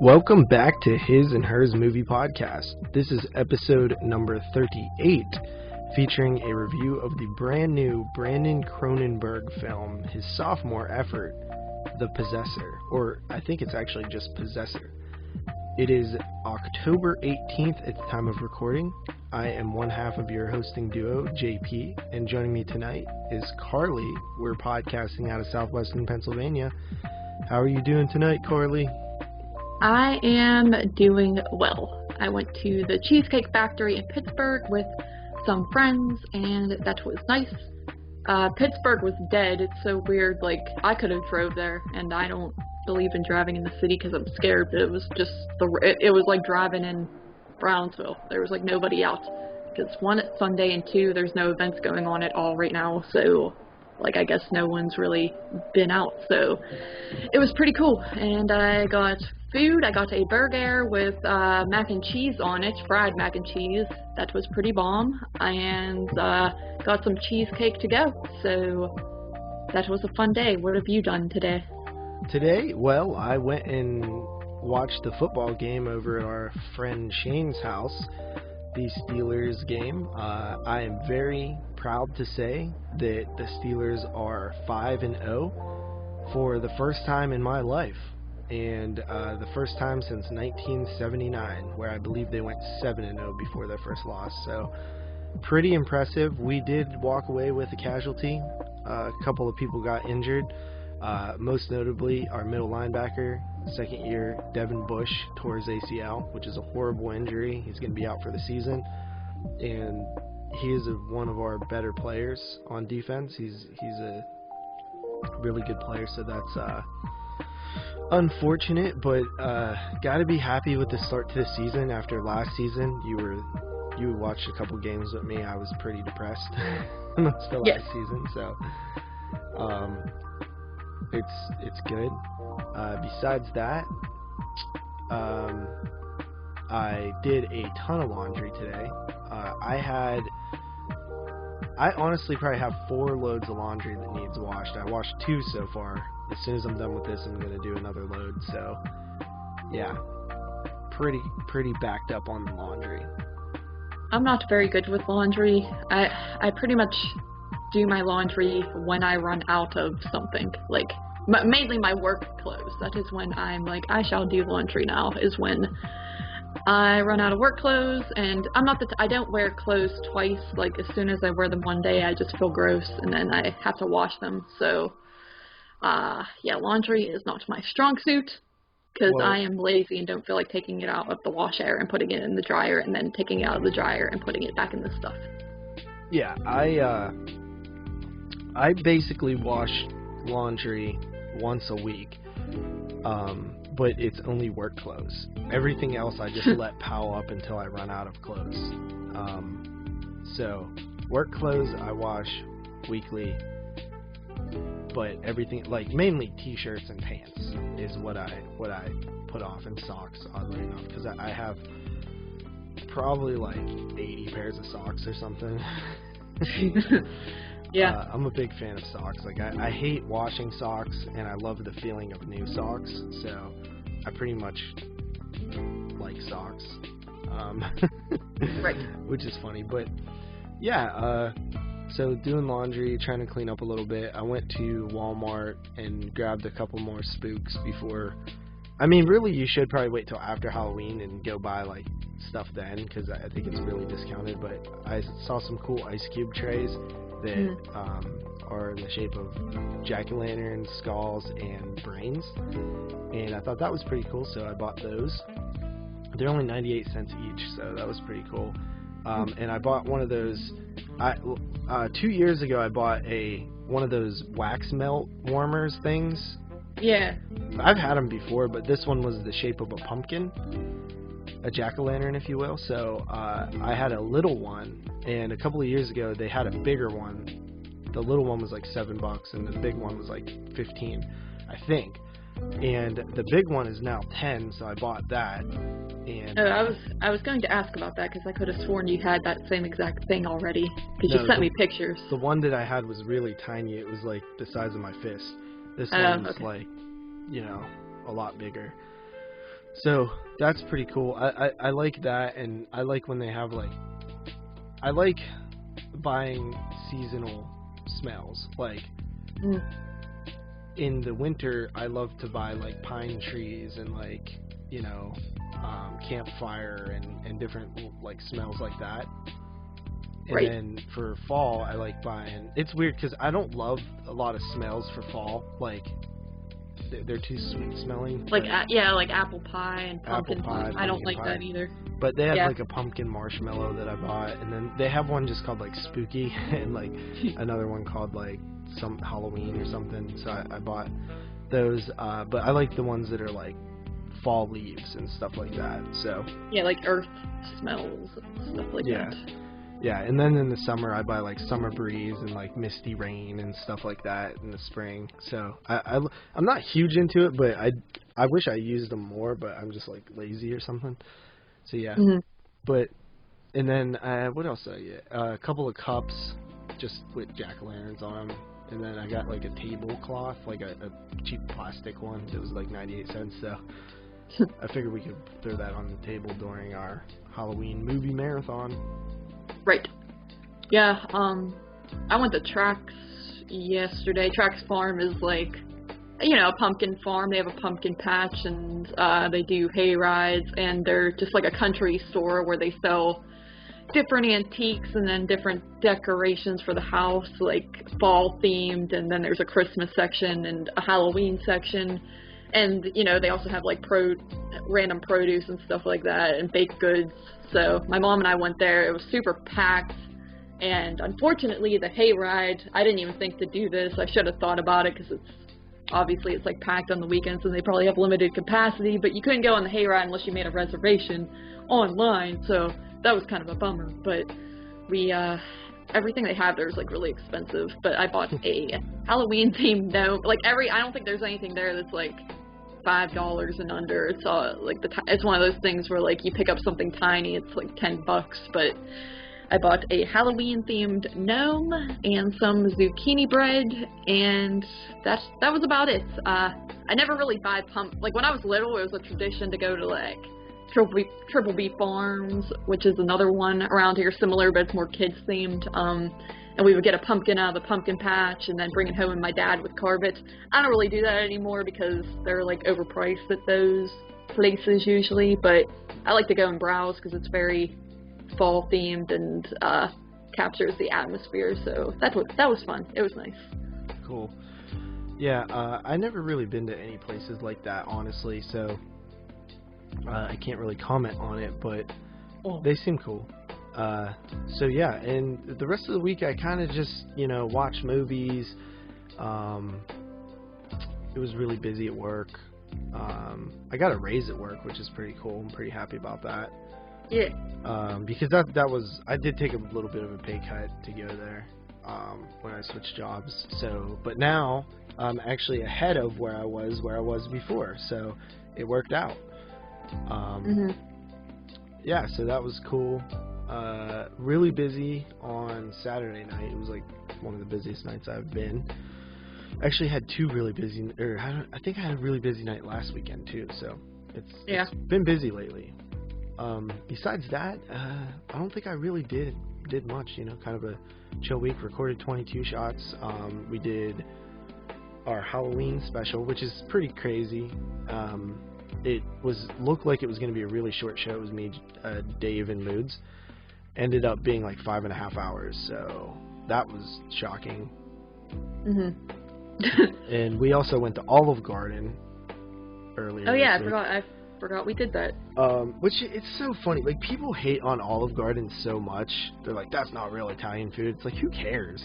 Welcome back to His and Hers Movie Podcast. This is episode number 38, featuring a review of the brand new Brandon Cronenberg film, his sophomore effort, The Possessor, or I think it's actually just Possessor. It is October 18th at the time of recording. I am one half of your hosting duo, JPig, and joining me tonight is Carly. We're podcasting out of southwestern Pennsylvania. How are you doing tonight, Carly? I am doing well. I went to the Cheesecake Factory in Pittsburgh with some friends, and that was nice. Pittsburgh was dead. It's so weird. Like, I could have drove there, and I don't believe in driving in the city because I'm scared, but it was just, it was like driving in Brownsville. There was like nobody out. Because one, it's Sunday, and two, there's no events going on at all right now, so like, I guess no one's really been out, so it was pretty cool. And I got food. I got a burger with mac and cheese on it, fried mac and cheese. That was pretty bomb. And got some cheesecake to go. So that was a fun day. What have you done today? Today, well, I went and watched the football game over at our friend Shane's house, the Steelers game. I am very proud to say that the Steelers are 5-0 for the first time in my life, and the first time since 1979, where I believe they went 7-0 before their first loss. So pretty impressive. We did walk away with a casualty. A couple of people got injured, most notably our middle linebacker, second year Devin Bush, tore his ACL, which is a horrible injury. He's going to be out for the season, and he is one of our better players on defense. He's a really good player, so that's unfortunate, but gotta be happy with the start to the season. After last season, you watched a couple games with me. I was pretty depressed most of last season, so it's good. Besides that, I did a ton of laundry today. I honestly probably have 4 loads of laundry that needs washed. I washed 2 so far. As soon as I'm done with this, I'm going to do another load. So, yeah, pretty backed up on the laundry. I'm not very good with laundry. I pretty much do my laundry when I run out of something. Like, mainly my work clothes. That is when I'm like, I shall do laundry now, is when I run out of work clothes. And I don't wear clothes twice. Like, as soon as I wear them one day, I just feel gross, and then I have to wash them. So yeah, laundry is not my strong suit, because I am lazy and don't feel like taking it out of the wash air and putting it in the dryer, and then taking it out of the dryer and putting it back in the stuff. Yeah, I basically wash laundry once a week, but it's only work clothes. Everything else I just let pile up until I run out of clothes. So work clothes I wash weekly, but everything, like mainly t-shirts and pants, is what I put off, and socks, oddly enough, because I have probably like 80 pairs of socks or something. Yeah. I'm a big fan of socks. Like, I hate washing socks, and I love the feeling of new socks, so I pretty much like socks. Right. Which is funny, but yeah, so doing laundry, trying to clean up a little bit. I went to Walmart and grabbed a couple more spooks before. I mean, really, you should probably wait till after Halloween and go buy like stuff then, because I think it's really discounted. But I saw some cool ice cube trays that are in the shape of jack-o'-lanterns, skulls, and brains, and I thought that was pretty cool, so I bought those. They're only 98 cents each, so that was pretty cool. And I bought one of those. 2 years ago, I bought one of those wax melt warmers things. Yeah. I've had them before, but this one was the shape of a pumpkin, a jack-o'-lantern, if you will. So I had a little one, and a couple of years ago they had a bigger one. The little one was like $7, and the big one was like 15, I think. And the big one is now 10, so I bought that. And I was going to ask about that, because I could have sworn you had that same exact thing already, because you sent me pictures. The one that I had was really tiny. It was like the size of my fist. This one's like, you know, a lot bigger. So that's pretty cool. I like that, and I like when they have like, I like buying seasonal smells. Like in the winter, I love to buy like pine trees and like, you know, campfire and different like smells like that. And Right. then for fall, I like buying. It's weird because I don't love a lot of smells for fall. Like they're too sweet smelling. Like yeah, like apple pie and pumpkin pie. I don't like pie. that either. But they have like a pumpkin marshmallow that I bought, and then they have one just called like Spooky, and like another one called like some Halloween or something. So I bought those. But I like the ones that are like fall leaves and stuff like that. So yeah, like earth smells and stuff like that. Yeah, and then in the summer I buy like Summer Breeze and like Misty Rain and stuff like that in the spring. So I'm not huge into it, but I wish I used them more, but I'm just like lazy or something. So yeah. But and then what else did I get? A couple of cups just with jack-o'-lanterns on them, and then I got like a tablecloth, like a cheap plastic one. It was like 98 cents. So I figured we could throw that on the table during our Halloween movie marathon. Right. Yeah, I went to Trax yesterday. Trax Farm is like, you know, a pumpkin farm. They have a pumpkin patch, and they do hay rides, and they're just like a country store where they sell different antiques and then different decorations for the house, like fall themed, and then there's a Christmas section and a Halloween section. And, you know, they also have like random produce and stuff like that, and baked goods. So my mom and I went there. It was super packed, and unfortunately the hayride, I didn't even think to do this. I should have thought about it because it's like packed on the weekends and they probably have limited capacity, but you couldn't go on the hayride unless you made a reservation online, so that was kind of a bummer. But everything they have there is like really expensive, but I bought a Halloween themed gnome. Like I don't think there's anything there that's like $5 and under. It's like it's one of those things where like you pick up something tiny, it's like $10, but I bought a Halloween themed gnome and some zucchini bread, and that was about it. I never really buy like when I was little, it was a tradition to go to like Triple B Farms, which is another one around here similar, but it's more kids themed. And we would get a pumpkin out of the pumpkin patch and then bring it home and my dad would carve it. I don't really do that anymore because they're like overpriced at those places usually, but I like to go and browse because it's very fall themed and captures the atmosphere, so that was fun. It was nice. Cool. Yeah, I never really been to any places like that, honestly, so I can't really comment on it, but they seem cool. So yeah, and the rest of the week I kind of just, you know, watched movies. It was really busy at work. I got a raise at work, which is pretty cool. I'm pretty happy about that. Yeah. Because I did take a little bit of a pay cut to go there when I switched jobs. So, but now I'm actually ahead of where I was before. So it worked out. Yeah, so that was cool. Really busy on Saturday night. It was like one of the busiest nights I've been. Actually had two really busy, I think I had a really busy night last weekend too, so it's been busy lately. Besides that, I don't think I really did much, you know, kind of a chill week. Recorded 22 shots. We did our Halloween special, which is pretty crazy. It looked like it was going to be a really short show. It was me, Dave, and Moods. Ended up being like 5.5 hours, so that was shocking. And we also went to Olive Garden earlier. Oh yeah, I forgot we did that. Which it's so funny. Like people hate on Olive Garden so much. They're like, that's not real Italian food. It's like, who cares?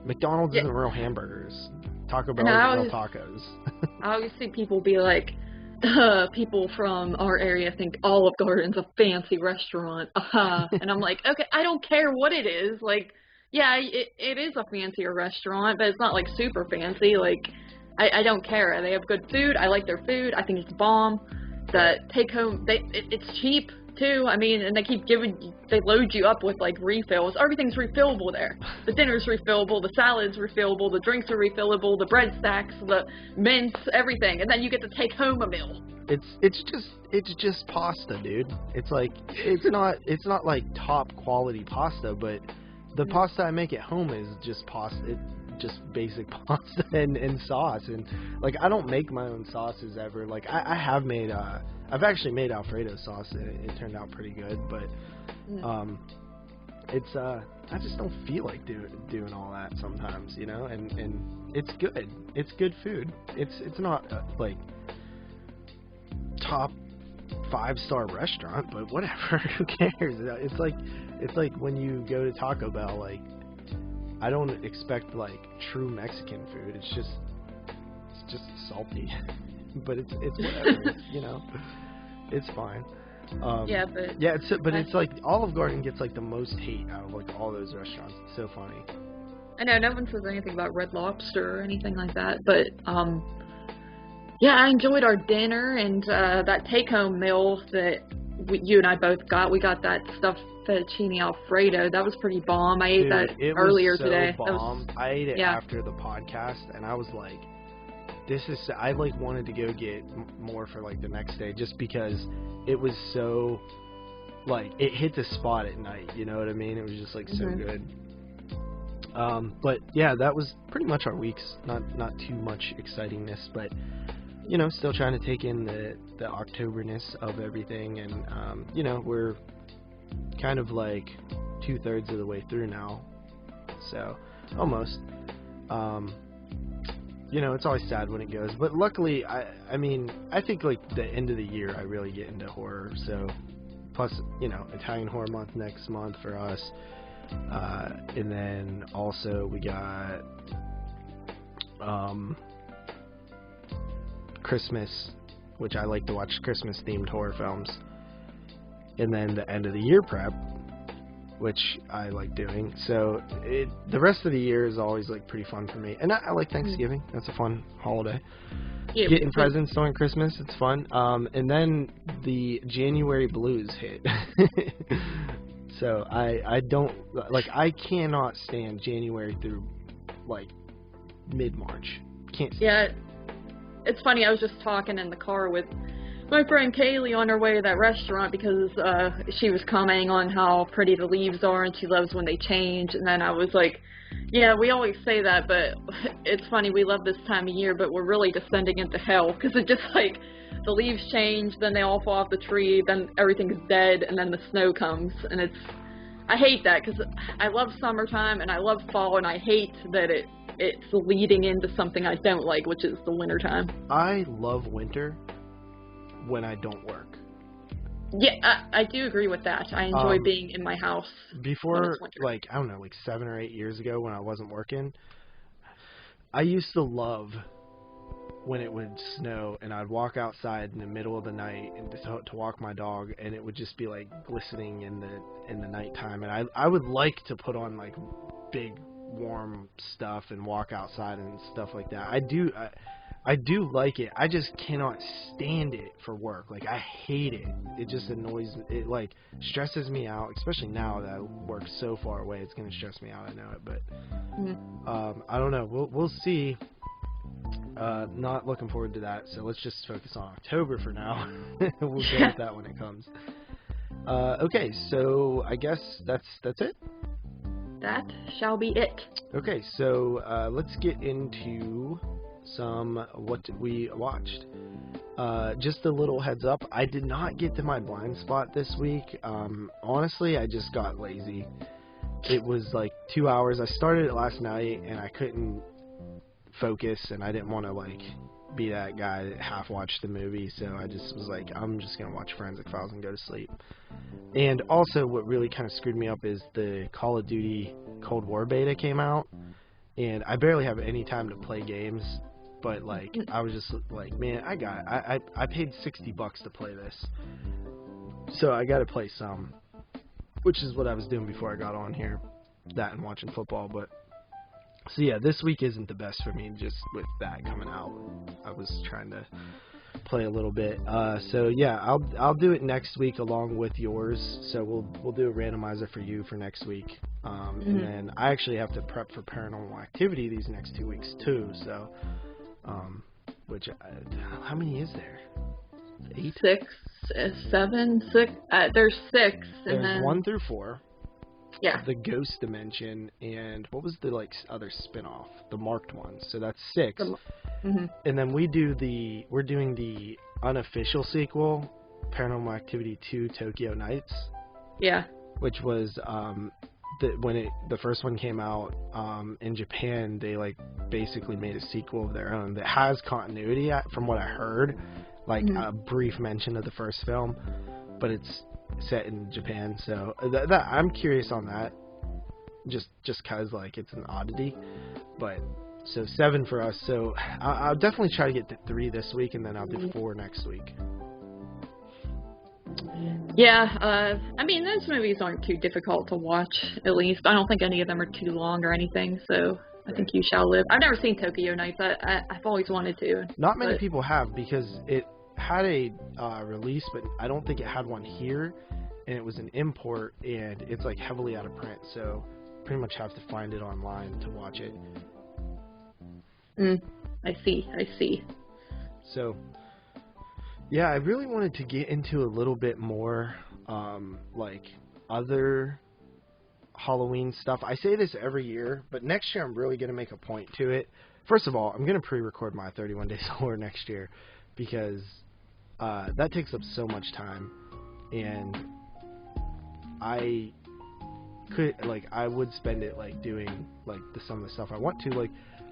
McDonald's isn't real hamburgers. Taco Bell isn't real tacos. I always see people be like, people from our area think Olive Garden's a fancy restaurant. And I'm like, okay, I don't care what it is. Like, yeah, it is a fancier restaurant, but it's not like super fancy. Like, I don't care. They have good food. I like their food. I think it's bomb. The take home, it's cheap too. I mean, and they load you up with like refills. Everything's refillable there. The dinner's refillable, the salad's refillable, the drinks are refillable, the bread stacks, the mints, everything, and then you get to take home a meal. It's just pasta, dude. It's like it's not like top quality pasta, but the pasta I make at home is just pasta. Just basic pasta and sauce, and like I don't make my own sauces ever. Like I have made I've actually made Alfredo sauce, and it turned out pretty good, but it's I just don't feel like doing all that sometimes, you know, and it's good food. It's not like top 5-star restaurant, but whatever. Who cares? It's like when you go to Taco Bell, like I don't expect like true Mexican food. It's just salty, but it's whatever. You know, it's fine. It's like Olive Garden gets like the most hate out of like all those restaurants. It's so funny. I know no one says anything about Red Lobster or anything like that, but yeah, I enjoyed our dinner and that take-home meal that you and I both got. We got that stuffed fettuccine Alfredo. That was pretty bomb. I ate that earlier today. Bomb. I ate it after the podcast, and I was like, I like wanted to go get more for like the next day, just because it was so like it hit the spot at night. You know what I mean? It was just like so good. But yeah, that was pretty much our weeks. Not too much excitingness, but you know, still trying to take in the Octoberness of everything, and you know, we're kind of like 2/3 of the way through now, so almost. You know, it's always sad when it goes, but luckily, I mean, I think like the end of the year I really get into horror. So, plus, you know, Italian Horror Month next month for us, and then also we got Christmas, which I like to watch Christmas themed horror films, and then the end of the year prep, which I like doing. So the rest of the year is always like pretty fun for me, and I like Thanksgiving. That's a fun holiday. Yeah, getting presents during Christmas, it's fun. And then the January blues hit. So I don't like, I cannot stand January through like mid-March. Can't stand. Yeah, it's funny. I was just talking in the car with my friend Kaylee on her way to that restaurant because she was commenting on how pretty the leaves are and she loves when they change, and then I was like, yeah, we always say that, but it's funny, we love this time of year, but we're really descending into hell, because it just like, the leaves change, then they all fall off the tree, then everything's dead, and then the snow comes, and I hate that, because I love summertime, and I love fall, and I hate that it's leading into something I don't like, which is the wintertime. I love winter when I don't work. Yeah, I do agree with that. I enjoy being in my house. Before, like, I don't know, like 7 or 8 years ago when I wasn't working, I used to love when it would snow and I'd walk outside in the middle of the night and to walk my dog, and it would just be like glistening in the nighttime, and I would like to put on like big warm stuff and walk outside and stuff like that. I do like it. I just cannot stand it for work. Like, I hate it. It just annoys me. It, like, stresses me out, especially now that I work so far away. It's going to stress me out, I know it. But, I don't know. We'll see. Not looking forward to that. So let's just focus on October for now. We'll get at that when it comes. Okay, so I guess that's it. That shall be it. Okay, so let's get into some what we watched. Just a little heads up, I did not get to my blind spot this week. Honestly, I just got lazy. It was like 2 hours. I started it last night and I couldn't focus, and I didn't want to like be that guy that half watched the movie, so I just was like, I'm just gonna watch Forensic Files and go to sleep. And also what really kind of screwed me up is the Call of Duty Cold War beta came out, and I barely have any time to play games. But like, I was just like, man, I paid $60 to play this, so I got to play some, which is what I was doing before I got on here, that and watching football. But so yeah, this week isn't the best for me, just with that coming out. I was trying to play a little bit. So yeah, I'll do it next week along with yours. So we'll do a randomizer for you for next week. And then I actually have to prep for Paranormal Activity these next 2 weeks too. So, how many is there? 8? 6, 7, 6. There's 6. And There's then 1 through 4. Yeah. The Ghost Dimension, and what was the other spin-off? The marked ones. So that's 6. And then we're doing the unofficial sequel, Paranormal Activity 2: Tokyo Nights. Yeah. Which was when the first one came out in Japan, they basically made a sequel of their own that has continuity from what I heard, a brief mention of the first film, but it's set in Japan. So that I'm curious on that, just cause it's an oddity. But so 7 for us. So I'll definitely try to get to 3 this week, and then I'll do 4 next week. Yeah, I mean, those movies aren't too difficult to watch, at least. I don't think any of them are too long or anything, so I think you shall live. I've never seen Tokyo Nights. I've always wanted to. Not many people have, because it had a release, but I don't think it had one here, and it was an import, and it's heavily out of print, so pretty much have to find it online to watch it. I see. So, yeah, I really wanted to get into a little bit more, other Halloween stuff. I say this every year, but next year I'm really going to make a point to it. First of all, I'm going to pre-record my 31 Days of Horror next year, because that takes up so much time, and I would spend it doing some of the stuff I want to.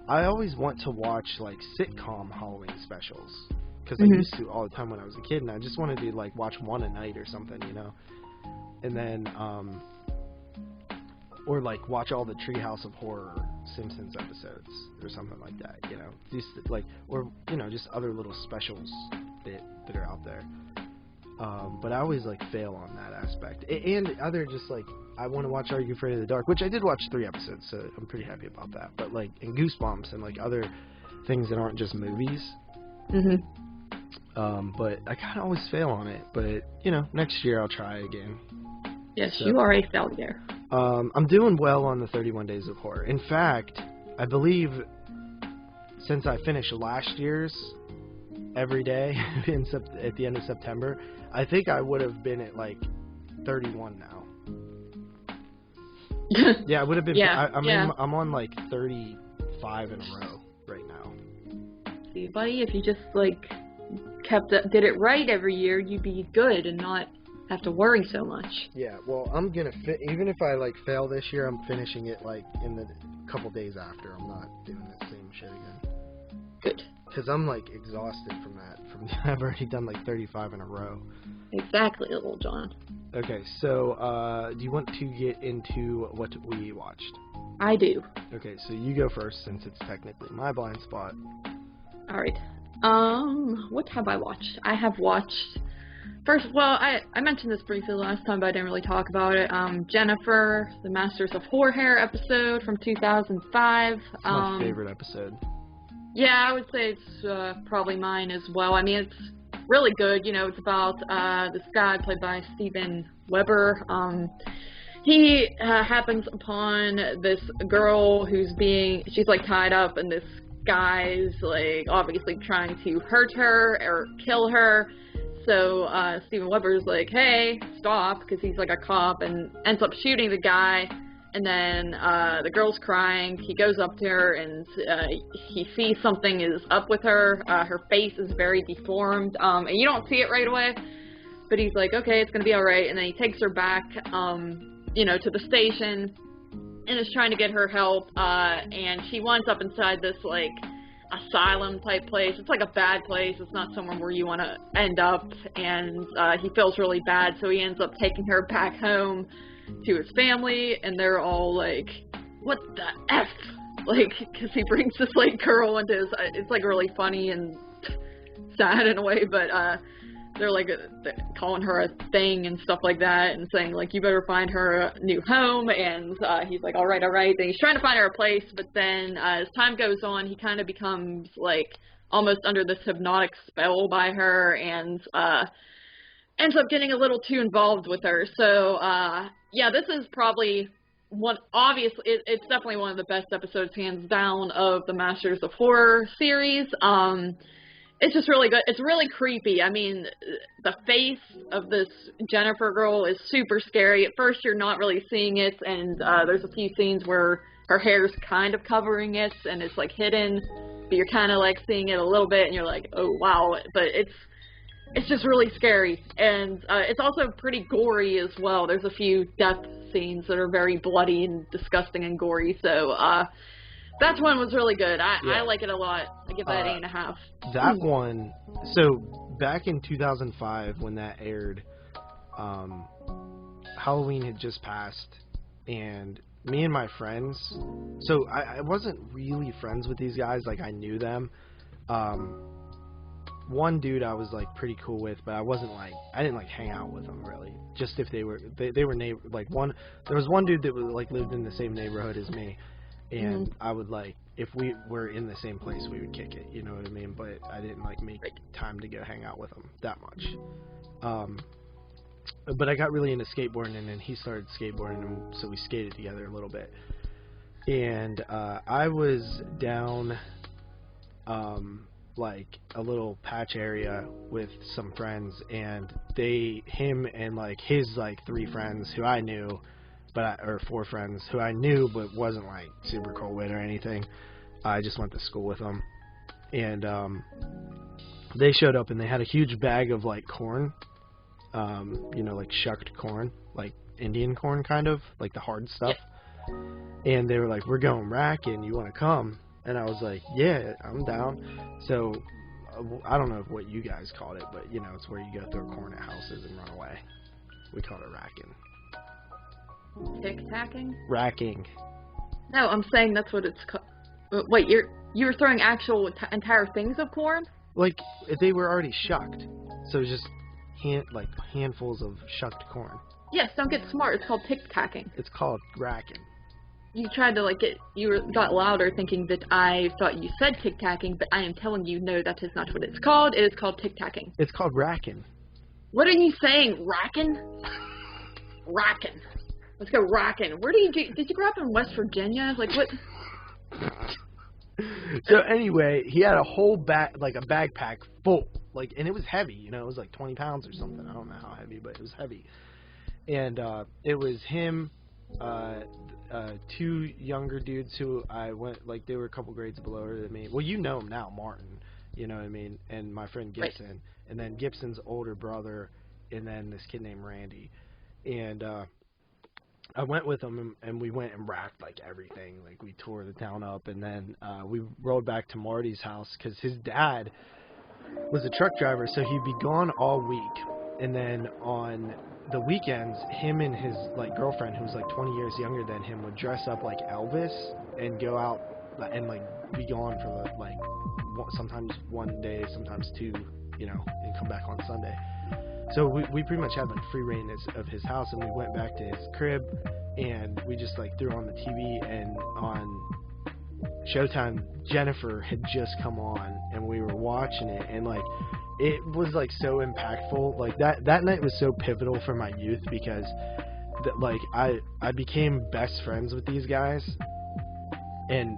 I always want to watch sitcom Halloween specials, because I used to all the time when I was a kid, and I just wanted to watch one a night or something, and then or watch all the Treehouse of Horror Simpsons episodes or something like that, just just other little specials that are out there. But I always fail on that aspect, and other just I want to watch Are You Afraid of the Dark, which I did watch 3 episodes, so I'm pretty happy about that. But and Goosebumps and other things that aren't just movies. But I kind of always fail on it. But next year I'll try again. Yes, so, you are a failure. I'm doing well on the 31 Days of Horror. In fact, I believe since I finished last year's every day at the end of September, I think I would have been at 31 now. Yeah, I would have been. Yeah, I'm on 35 in a row right now. See, buddy, if you just did it right every year, you'd be good and not have to worry so much. Yeah, well, I'm gonna even if I fail this year, I'm finishing it in the couple days after. I'm not doing the same shit again. Good. Because I'm exhausted from that. I've already done 35 in a row. Exactly, little John. Okay, so do you want to get into what we watched? I do. Okay, so you go first, since it's technically my blind spot. Alright. What have I watched? I have watched... First, well, I mentioned this briefly last time, but I didn't really talk about it. Jenifer, the Masters of Horror from 2005. It's my favorite episode. Yeah, I would say it's probably mine as well. I mean, it's really good. It's about this guy played by Steven Weber. He happens upon this girl she's tied up, and this guy's obviously trying to hurt her or kill her. So Steven Weber's hey, stop, because he's a cop, and ends up shooting the guy. And then the girl's crying. He goes up to her, and he sees something is up with her. Her face is very deformed, and you don't see it right away. But he's okay, it's gonna be all right. And then he takes her back, to the station, and is trying to get her help. And she winds up inside this asylum type place. It's a bad place. It's not somewhere where you want to end up. And he feels really bad, so he ends up taking her back home to his family, and they're all what the F? Because he brings this girl into his, it's really funny and sad in a way, but they're calling her a thing and stuff like that, and saying you better find her a new home, and he's all right, then he's trying to find her a place, but then as time goes on, he kind of becomes almost under this hypnotic spell by her, and ends up getting a little too involved with her. So, yeah, this is probably obviously, it's definitely one of the best episodes, hands down, of the Masters of Horror series. It's just really good. It's really creepy. I mean, the face of this Jenifer girl is super scary. At first, you're not really seeing it, and there's a few scenes where her hair's kind of covering it, and it's, like, hidden, but you're kind of, like, seeing it a little bit, and you're like, oh, wow. But it's just really scary, and it's also pretty gory as well. There's a few death scenes that are very bloody and disgusting and gory, so that one was really good. I like it a lot. I give that 8.5. That one, so back in 2005 when that aired, Halloween had just passed, and me and my friends, so I wasn't really friends with these guys, like I knew them. One dude I was like pretty cool with, but I didn't like hang out with them really. Just if they were neighbor, like there was one dude that was like lived in the same neighborhood as me. And I would, like, if we were in the same place, we would kick it, you know what I mean? But I didn't, like, make time to go hang out with him that much. But I got really into skateboarding, and then he started skateboarding, and so we skated together a little bit. And I was down, like, a little patch area with some friends, and him and, like, his, like, 3 friends who I knew, or 4 friends who I knew but wasn't like super cool with or anything. I just went to school with them, and they showed up and they had a huge bag of like corn, you know, like shucked corn, like Indian corn kind of, like the hard stuff. Yeah. And they were like, "We're going racking, you want to come?" And I was like, "Yeah, I'm down." So I don't know what you guys called it, but you know, it's where you go throw corn at houses and run away. We called it racking. Tic-tacking? Racking. No, I'm saying that's what it's called. Wait, you were throwing actual entire things of corn? Like, they were already shucked. So it was just handfuls of shucked corn. Yes, don't get smart. It's called tic-tacking. It's called racking. You tried to, like, got louder thinking that I thought you said tic-tacking, but I am telling you, no, that is not what it's called. It is called tic-tacking. It's called racking. What are you saying? Racking? Racking. Let's go rockin'. Where did you grow up in West Virginia? Like, what? So anyway, he had a whole backpack full, like, and it was heavy, you know, it was like 20 pounds or something. I don't know how heavy, but it was heavy. And it was him, 2 younger dudes who I went, like, they were a couple grades below than me. Well, you know him now, Martin, you know what I mean, and my friend Gibson, right. And then Gibson's older brother, and then this kid named Randy. And I went with him, and we went and racked, like, everything. Like, we tore the town up, and then we rode back to Marty's house because his dad was a truck driver, so he'd be gone all week. And then on the weekends, him and his, like, girlfriend, who was, like, 20 years younger than him, would dress up like Elvis and go out and, like, be gone for, like, sometimes 1 day, sometimes 2, you know, and come back on Sunday. So we pretty much had like free reign of his house, and we went back to his crib, and we just like threw on the TV, and on Showtime, Jenifer had just come on, and we were watching it, and like it was like so impactful. Like that night was so pivotal for my youth because like I became best friends with these guys, and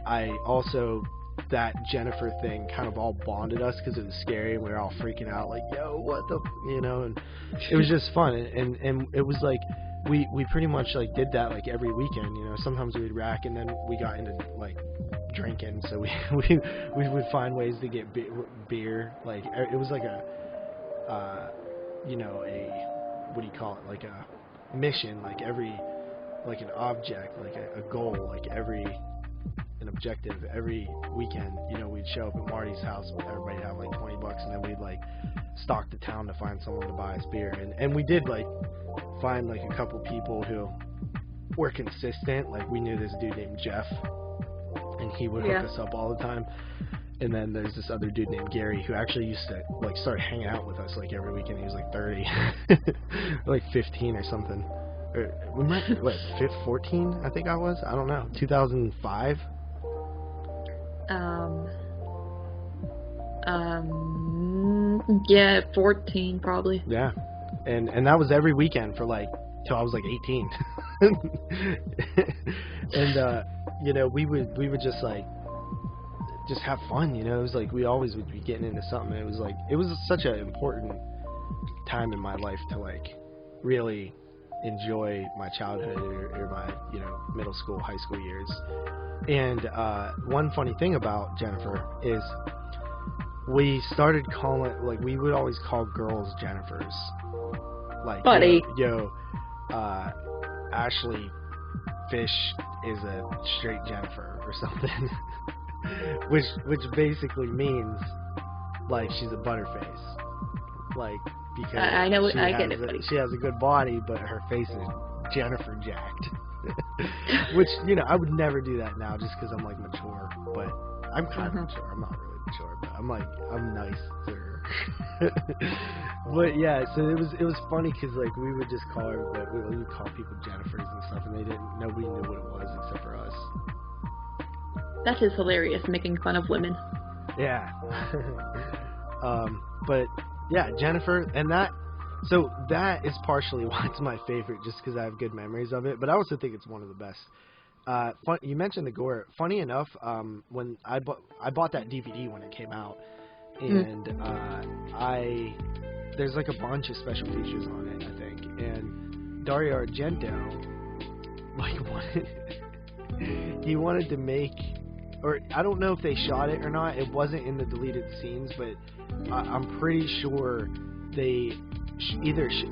I also, that Jenifer thing kind of all bonded us because it was scary, and we were all freaking out like, yo, what the, you know, and it was just fun, and it was like we pretty much like did that like every weekend, you know. Sometimes we'd rack, and then we got into like drinking, so we would find ways to get beer. Like it was like a you know, a, what do you call it, like a mission, like every, like an object, like a goal, like an objective every weekend. You know, we'd show up at Marty's house with everybody have like $20, and then we'd like stalk the town to find someone to buy us beer, and we did like find like a couple people who were consistent. Like we knew this dude named Jeff, and he would hook us up all the time. And then there's this other dude named Gary who actually used to like start hanging out with us like every weekend. He was like 30, like 15 or something. Or we might, what, 14? I think I was. I don't know. 2005. Yeah, 14 probably. Yeah, and that was every weekend for like till I was like 18. And you know, we would just like just have fun. You know, it was like we always would be getting into something. It was like it was such an important time in my life to like really enjoy my childhood or my, you know, middle school, high school years. And one funny thing about Jenifer is we started calling, like, we would always call girls Jenifers. Like, Buddy. Ashley Fish is a straight Jenifer or something. which basically means, like, she's a butterface. Like, because I know, I get it, buddy. she has a good body, but her face is Jenifer jacked. Which, you know, I would never do that now just because I'm, like, mature. But I'm kind of mature. I'm not really mature, but I'm, like, I'm nice to her. But, yeah, so it was funny because, like, we would just call her, but we would call people Jenifers and stuff, and nobody knew what it was except for us. That is hilarious, making fun of women. Yeah. But yeah, Jenifer, and that is partially why it's my favorite, just because I have good memories of it. But I also think it's one of the best. You mentioned the gore. Funny enough, when I bought that DVD when it came out, and there's like a bunch of special features on it, I think. And Dario Argento, like, he wanted to make, or I don't know if they shot it or not. It wasn't in the deleted scenes, but I'm pretty sure they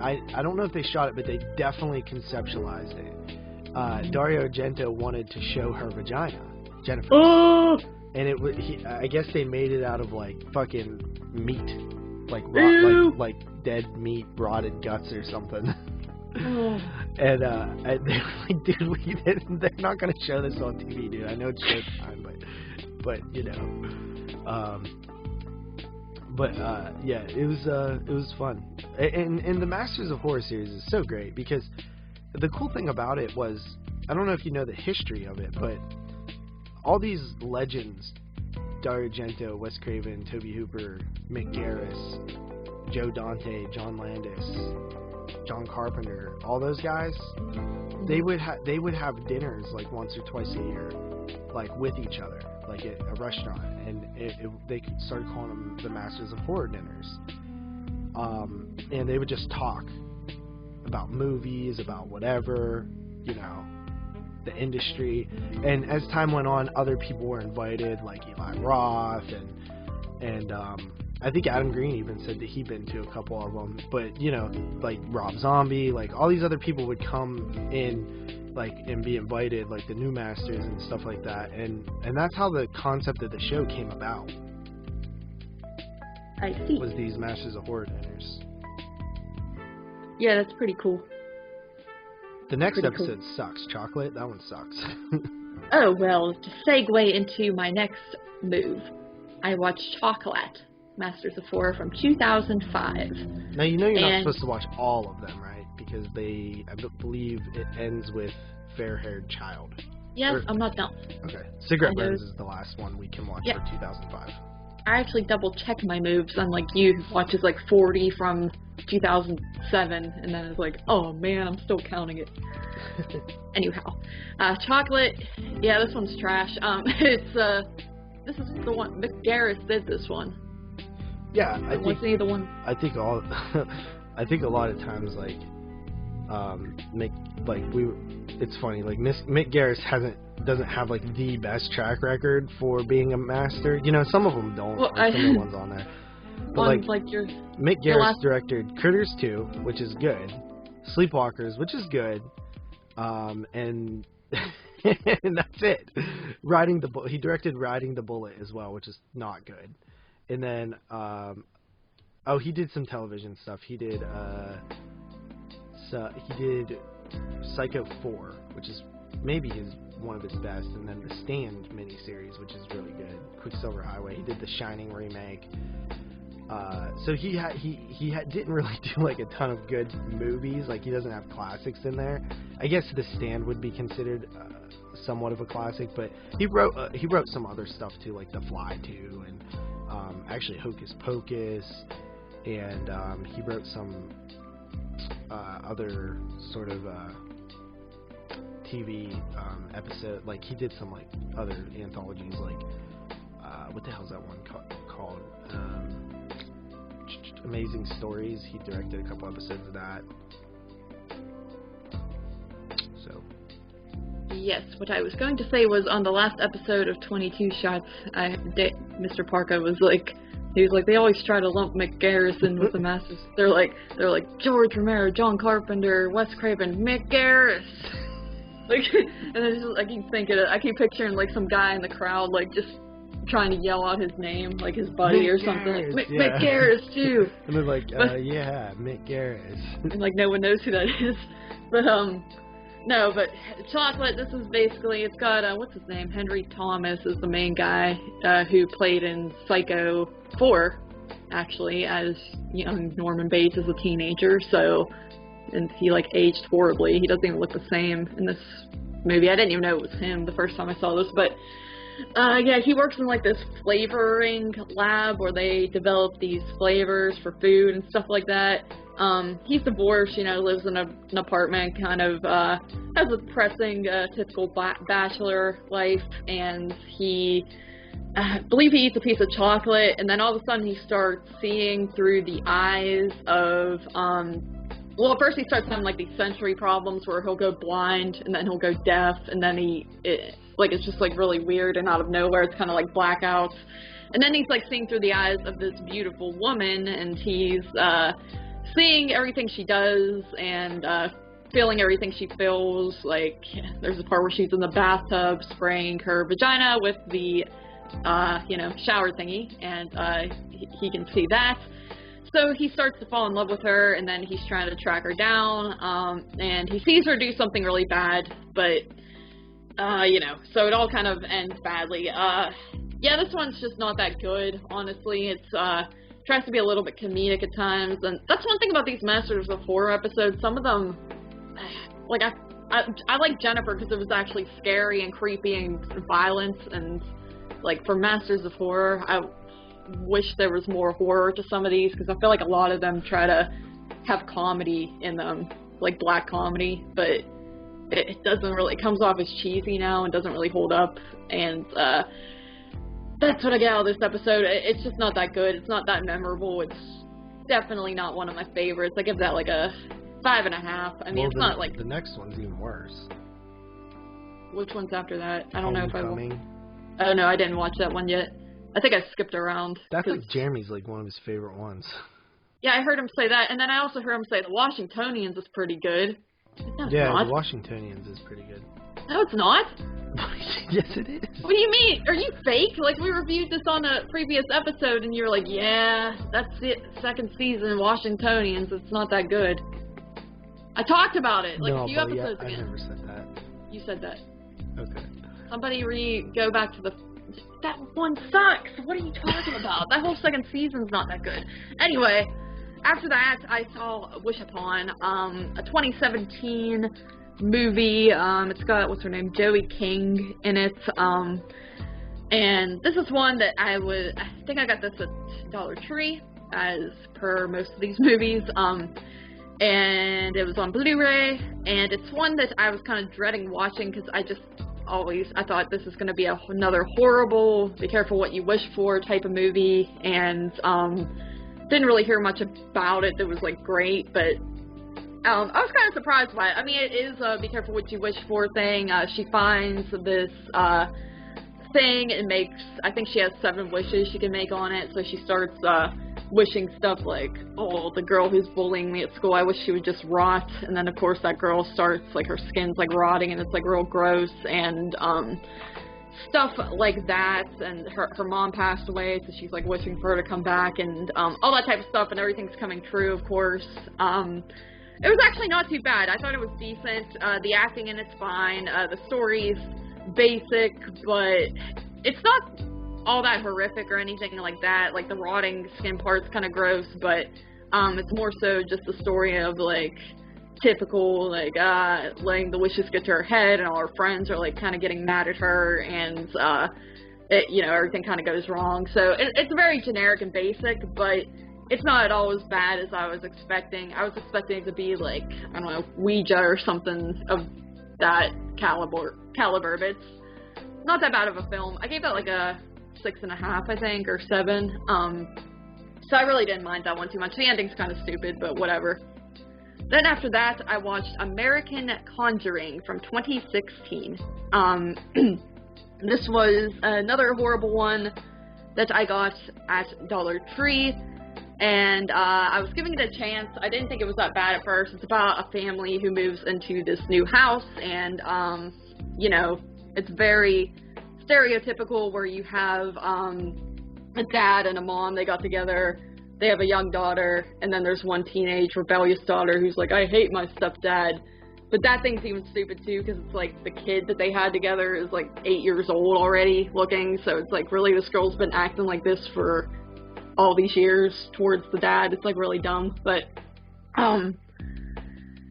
I don't know if they shot it, but they definitely conceptualized it. Dario Argento wanted to show her vagina, Jenifer. Oh! And I guess they made it out of like fucking meat, like like dead meat, rotted guts or something. Oh. And they were like, dude, they're not gonna show this on TV, dude. I know it's showtime, but you know, yeah, it was fun. And the Masters of Horror series is so great because the cool thing about it was, I don't know if you know the history of it, but all these legends, Dario Argento, Wes Craven, Tobe Hooper, Mick Garris, Joe Dante, John Landis, John Carpenter, all those guys, they would have dinners like once or twice a year, like with each other, like at a restaurant, and they started calling them the Masters of Horror dinners. And they would just talk about movies, about whatever, you know, the industry. And as time went on, other people were invited, like Eli Roth, and I think Adam Green even said that he'd been to a couple of them. But, you know, like Rob Zombie, like all these other people would come in, like, and be invited, like the new Masters and stuff like that. And that's how the concept of the show came about. I see. Was these Masters of Horror dinners. Yeah, that's pretty cool. The next episode sucks. Chocolate, that one sucks. Oh, well, to segue into my next move, I watched Chocolate, Masters of Horror from 2005. Now, you know you're not supposed to watch all of them, right? Because I believe it ends with Fair-Haired Child. Yes, I'm not done. Okay. Cigarette Burns is the last one we can watch for 2005. I actually double-checked my moves, unlike you, who watches like 40 from 2007, and then it's like, oh man, I'm still counting it. Anyhow, Chocolate, yeah, this one's trash. This is the one, Mick Garris did this one. Yeah, Was he the one? I think a lot of times, like, it's funny, like, Mick Garris doesn't have like the best track record for being a master. You know, some of them don't. Well, like, some of the ones on there. But Mick Garris directed Critters 2, which is good. Sleepwalkers, which is good. And and that's it. He directed Riding the Bullet as well, which is not good. And then he did some television stuff. He did Psycho 4, which is maybe one of his best, and then the Stand miniseries, which is really good. Quicksilver Highway. He did the Shining remake. So he didn't really do like a ton of good movies. Like, he doesn't have classics in there. I guess The Stand would be considered somewhat of a classic, but he wrote some other stuff too, like The Fly 2 and actually Hocus Pocus, and he wrote some other sort of TV episode. Like, he did some like other anthologies, like what the hell is that one called? Amazing Stories. He directed a couple episodes of that. So. Yes, what I was going to say was on the last episode of 22 Shots, Mr. Parker was like, he was like, they always try to lump Mick Garrison with the Masters. They're like George Romero, John Carpenter, Wes Craven, Mick Garris. Like, and then just, I keep picturing like some guy in the crowd like just trying to yell out his name, like his buddy Mick or something. Garris, like, yeah. Mick Garris too. And they're like, yeah, Mick Garris. And like no one knows who that is. But no, but Chocolate, this is basically, it's got, what's his name? Henry Thomas is the main guy, who played in Psycho 4, actually, as young Norman Bates as a teenager, so, and he, like, aged horribly. He doesn't even look the same in this movie. I didn't even know it was him the first time I saw this, but, yeah, he works in, like, this flavoring lab where they develop these flavors for food and stuff like that. He's divorced, lives in an apartment, kind of, has a depressing, typical bachelor life, and I believe he eats a piece of chocolate, and then all of a sudden he starts seeing through the eyes of, well, at first he starts having, like, these sensory problems where he'll go blind, and then he'll go deaf, and then it's just, like, really weird, and out of nowhere it's kind of like blackouts, and then he's, like, seeing through the eyes of this beautiful woman, and he's, seeing everything she does and feeling everything she feels. Like, there's a part where she's in the bathtub spraying her vagina with the, shower thingy, and he can see that. So he starts to fall in love with her, and then he's trying to track her down, and he sees her do something really bad, but, so it all kind of ends badly. Yeah, this one's just not that good, honestly. It's, tries to be a little bit comedic at times, and that's one thing about these Masters of Horror episodes. Some of them, like, I like Jenifer because it was actually scary and creepy and violent, and, like, for Masters of Horror, I wish there was more horror to some of these, because I feel like a lot of them try to have comedy in them, like black comedy, but it doesn't really, it comes off as cheesy now and doesn't really hold up, and, that's what I get out of this episode. It's just not that good. It's not that memorable. It's definitely not one of my favorites. I give that like a 5.5. I mean, it's not like... The next one's even worse. Which one's after that? I don't know if I... Homecoming. Oh, no, I didn't watch that one yet. I think I skipped around. That's like Jeremy's like one of his favorite ones. Yeah, I heard him say that, and then I also heard him say the Washingtonians is pretty good. No, yeah, not. the Washingtonians is pretty good. No, it's not. Yes, it is. What do you mean? Are you fake? Like, we reviewed this on a previous episode, and you were like, yeah, that's it, second season, Washingtonians, it's not that good. I talked about it, like, a few episodes ago. I never said that. You said that. Okay. Somebody go back to that one sucks! What are you talking about? That whole second season's not that good. Anyway, after that, I saw Wish Upon, a 2017 movie. It's got, what's her name, Joey King in it, and this is one that I think I got this at Dollar Tree, as per most of these movies, and it was on Blu-ray, and it's one that I was kind of dreading watching, because I thought this is going to be another horrible, be careful what you wish for type of movie, and didn't really hear much about it that was, like, great, but I was kind of surprised by it. I mean, it is a be careful what you wish for thing. She finds this thing and makes, I think she has 7 wishes she can make on it, so she starts wishing stuff like, oh, the girl who's bullying me at school, I wish she would just rot, and then of course that girl starts, like, her skin's like rotting and it's like real gross, and stuff like that, and her mom passed away, so she's like wishing for her to come back, and all that type of stuff, and everything's coming true, of course. It was actually not too bad. I thought it was decent. The acting in it's fine. The story's basic, but it's not all that horrific or anything like that. Like, the rotting skin part's kind of gross, but it's more so just the story of, like, typical, like, letting the wishes get to her head, and all her friends are, like, kind of getting mad at her, and everything kind of goes wrong. So it's very generic and basic, but it's not at all as bad as I was expecting. I was expecting it to be like, I don't know, Ouija or something of that caliber, but it's not that bad of a film. I gave that like a 6.5, I think, or 7. So I really didn't mind that one too much. The ending's kind of stupid, but whatever. Then after that, I watched American Conjuring from 2016. This was another horrible one that I got at Dollar Tree, and I was giving it a chance. I didn't think it was that bad at first. It's about a family who moves into this new house, and, it's very stereotypical where you have a dad and a mom. They got together, they have a young daughter, and then there's one teenage rebellious daughter who's like, I hate my stepdad. But that thing's even stupid too, because it's like the kid that they had together is like 8 years old already looking, so it's like, really, this girl's been acting like this for all these years towards the dad. It's like really dumb. But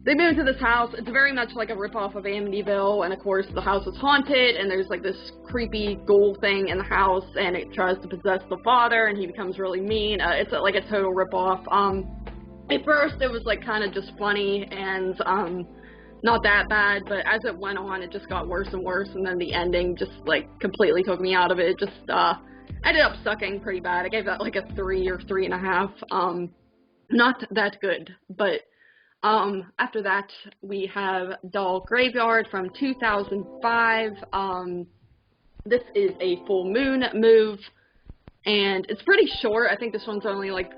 they move into this house. It's very much like a ripoff of Amityville, and of course the house is haunted, and there's like this creepy ghoul thing in the house, and it tries to possess the father, and he becomes really mean. It's like a total ripoff. At first it was like kind of just funny and not that bad, but as it went on, it just got worse and worse, and then the ending just like completely took me out of it. It just ended up sucking pretty bad. I gave that like a 3 or 3.5. Not that good, but after that, we have Doll Graveyard from 2005. This is a full moon move, and it's pretty short. I think this one's only like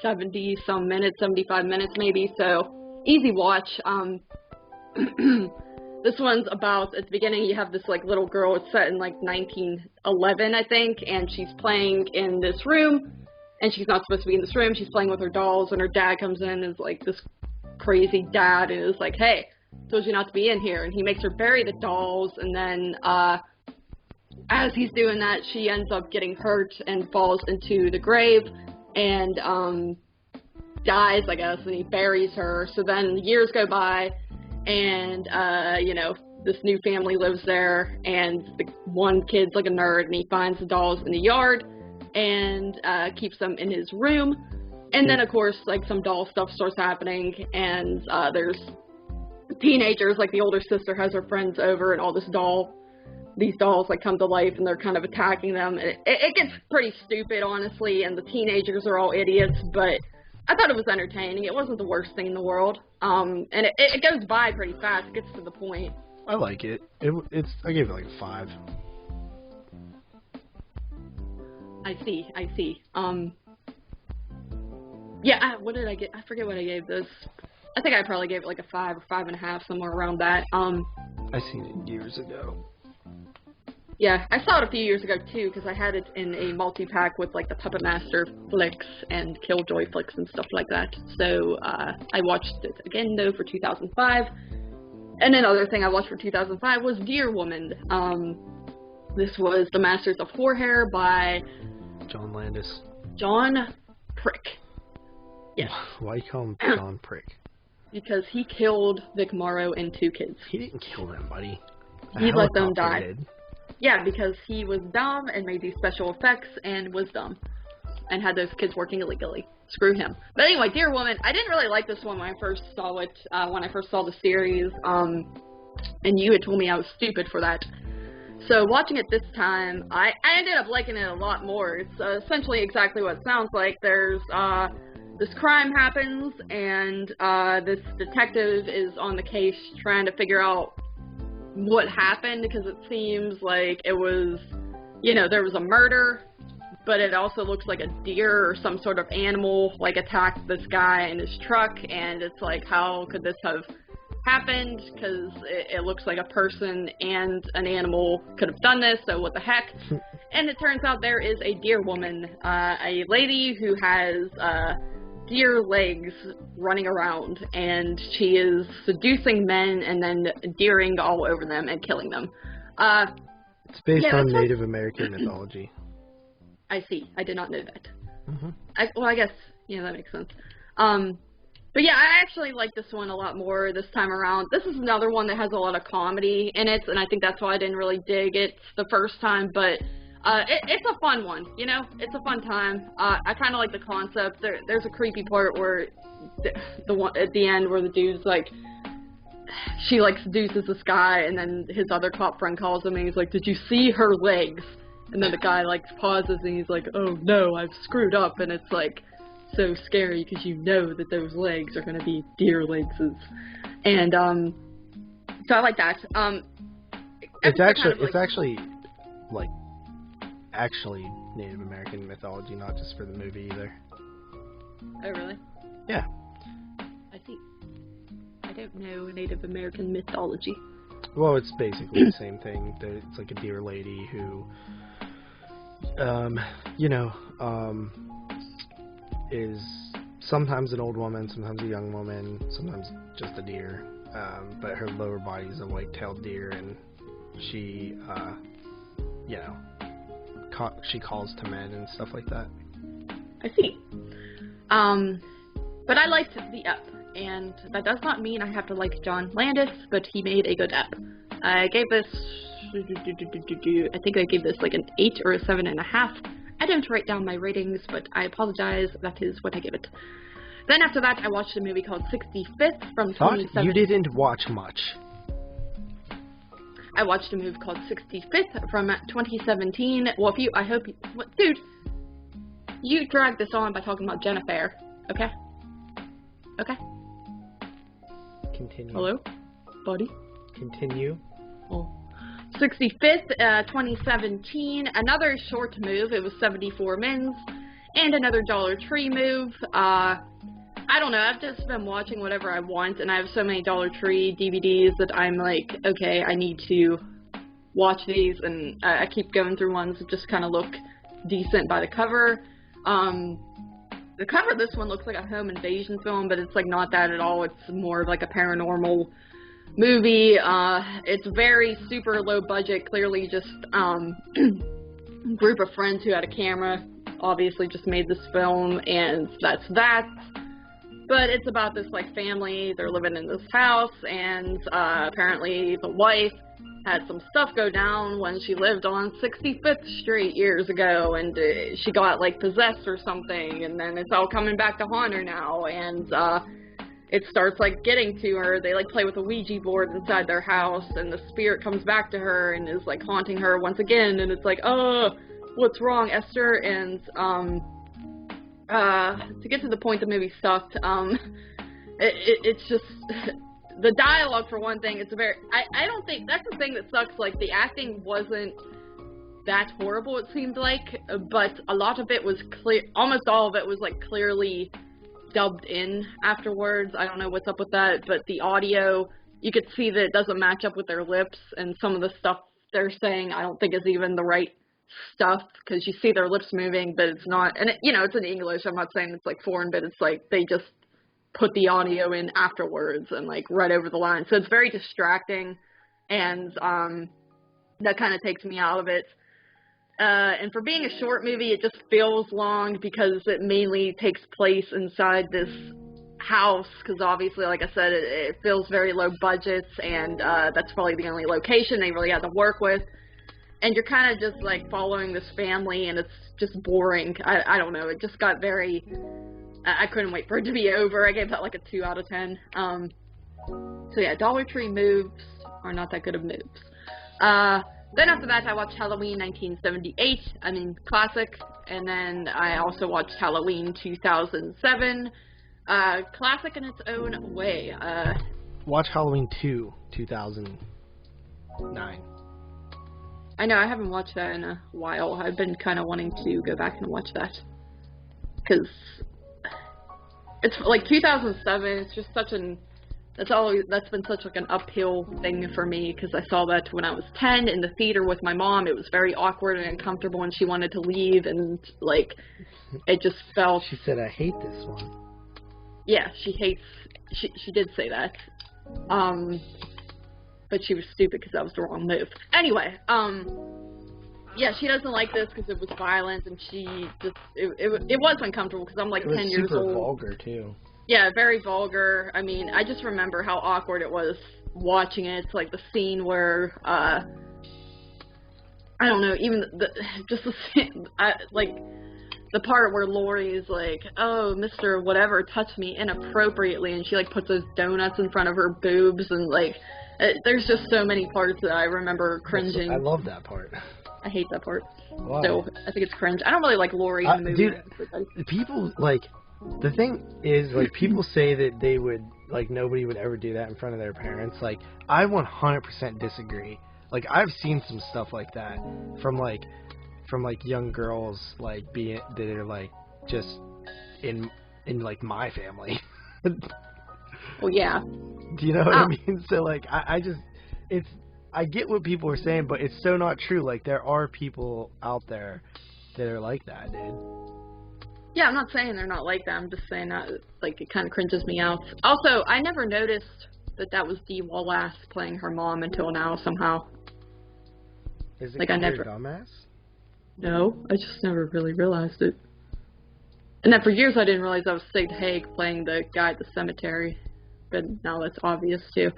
70-some minutes, 75 minutes maybe, so easy watch. This one's about, at the beginning, you have this like little girl. It's set in like 1911, I think, and she's playing in this room, and she's not supposed to be in this room. She's playing with her dolls, and her dad comes in and is like this crazy dad, and is like, hey, told you not to be in here, and he makes her bury the dolls, and then as he's doing that, she ends up getting hurt and falls into the grave and dies, I guess, and he buries her. So then years go by, and this new family lives there, and the one kid's like a nerd, and he finds the dolls in the yard and keeps them in his room. And then, of course, like, some doll stuff starts happening, and there's teenagers, like, the older sister has her friends over, and these dolls, like, come to life, and they're kind of attacking them. It gets pretty stupid, honestly, and the teenagers are all idiots, but I thought it was entertaining. It wasn't the worst thing in the world. And it goes by pretty fast. It gets to the point. I like it. I gave it, like, a 5. I see. Yeah, what did I get? I forget what I gave this. I think I probably gave it like a 5 or 5.5, somewhere around that. I seen it years ago. Yeah, I saw it a few years ago too, because I had it in a multi-pack with like the Puppet Master flicks and Killjoy flicks and stuff like that. So I watched it again though for 2005. And another thing I watched for 2005 was Deer Woman. This was The Masters of Horror by John Landis. John Prick. Yes. Why you call him John Prick? Because he killed Vic Morrow and 2 kids. He didn't kill them, buddy. He let them die. Yeah, because he was dumb and made these special effects and was dumb. And had those kids working illegally. Screw him. But anyway, Dear Woman, I didn't really like this one when I first saw it, when I first saw the series. And you had told me I was stupid for that. So watching it this time, I ended up liking it a lot more. It's essentially exactly what it sounds like. There's, this crime happens, and this detective is on the case trying to figure out what happened, because it seems like it was, there was a murder, but it also looks like a deer or some sort of animal, like, attacked this guy in his truck, and it's like, how could this have happened? Because it looks like a person and an animal could have done this, so what the heck? And it turns out there is a deer woman, a lady who has deer legs running around, and she is seducing men and then deering all over them and killing them. It's based on Native American mythology. I see. I did not know that. Mm-hmm. I guess, that makes sense. But yeah, I actually like this one a lot more this time around. This is another one that has a lot of comedy in it, and I think that's why I didn't really dig it the first time, but It's a fun one, you know? It's a fun time. I kind of like the concept. There's a creepy part where the one at the end where the dude's like, she like seduces this guy, and then his other cop friend calls him and he's like, "Did you see her legs?" And then the guy like pauses and he's like, "Oh no, I've screwed up," and it's like so scary because you know that those legs are gonna be deer legs, and so I like that. It's actually like actually Native American mythology, not just for the movie either. Oh really? Yeah. I see. I don't know Native American mythology. Well, it's basically the same thing. It's like a deer lady who, is sometimes an old woman, sometimes a young woman, sometimes just a deer. But her lower body is a white-tailed deer, and she, she calls to men and stuff like that. I see. But I liked the ep, and that does not mean I have to like John Landis, but he made a good ep. I gave this, I think I gave this like an 8 or a 7.5. I don't write down my ratings, but I apologize, that is what I give it. Then after that, I watched a movie called 65th from 2017. You didn't watch much. I watched a movie called 65th from 2017. Well, dude, you dragged this on by talking about Jenifer, okay? Okay? Continue. Hello? Buddy? Continue. Oh. 65th, 2017, another short move, it was 74 mins, and another Dollar Tree move. I don't know, I've just been watching whatever I want, and I have so many Dollar Tree DVDs that I'm like, okay, I need to watch these, and I keep going through ones that just kind of look decent by the cover. The cover of this one looks like a home invasion film, but it's like not that at all. It's more of like a paranormal movie. It's very super low budget, clearly just group of friends who had a camera obviously just made this film, and that's that. But it's about this like family, they're living in this house, and apparently the wife had some stuff go down when she lived on 65th Street years ago, and she got like possessed or something, and then it's all coming back to haunt her now, and it starts like getting to her. They like play with a Ouija board inside their house, and the spirit comes back to her and is like haunting her once again, and it's like, oh, what's wrong, Esther? And to get to the point, the movie sucked. It's just the dialogue, for one thing. It's I don't think that's the thing that sucks. Like, the acting wasn't that horrible, it seemed like, but a lot of it was clear. Almost all of it was like clearly dubbed in afterwards. I don't know what's up with that, but the audio, you could see that it doesn't match up with their lips, and some of the stuff they're saying I don't think is even the right stuff, because you see their lips moving, but it's not, and it's in English. I'm not saying it's like foreign, but it's like they just put the audio in afterwards and like right over the line, so it's very distracting, and that kind of takes me out of it. And for being a short movie, it just feels long because it mainly takes place inside this house, because obviously, like I said, it feels very low budget, and that's probably the only location they really had to work with. And you're kind of just like following this family, and it's just boring. I don't know, it just got very, I couldn't wait for it to be over. I gave that like a 2 out of 10. So yeah, Dollar Tree moves are not that good of moves. Then after that, I watched Halloween 1978, classic, and then I also watched Halloween 2007, classic in its own way. Watch Halloween 2, 2009. I know, I haven't watched that in a while. I've been kind of wanting to go back and watch that, because it's like 2007, it's just such an, that's been such like an uphill thing for me, because I saw that when I was 10 in the theater with my mom. It was very awkward and uncomfortable, and she wanted to leave, and like it just felt. She said, "I hate this one." Yeah, she did say that. But she was stupid because that was the wrong move. Anyway, yeah, she doesn't like this because it was violent, and she just it was uncomfortable because I'm like 10 years old. It was super vulgar too. Yeah, very vulgar. I mean, I just remember how awkward it was watching it. It's like the scene where I don't know, even just the like the part where Lori's like, oh, Mr. Whatever touched me inappropriately, and she like puts those donuts in front of her boobs, and like there's just so many parts that I remember cringing. I love that part. I hate that part. Wow. So I think it's cringe. I don't really like Lori in the movie. Dude, people like the thing is like people say that they would like nobody would ever do that in front of their parents. Like I 100% disagree. Like I've seen some stuff like that from young girls like being that are like just in like my family. Well, yeah. Do you know what I mean? So like I get what people are saying, but it's so not true. Like there are people out there that are like that, dude. Yeah, I'm not saying they're not like that. I'm just saying that like it kind of cringes me out. Also, I never noticed that was Dee Wallace playing her mom until now somehow. Is it like I never dumbass? No, I just never really realized it. And then for years I didn't realize that was Sid Haig playing the guy at the cemetery. But now that's obvious too.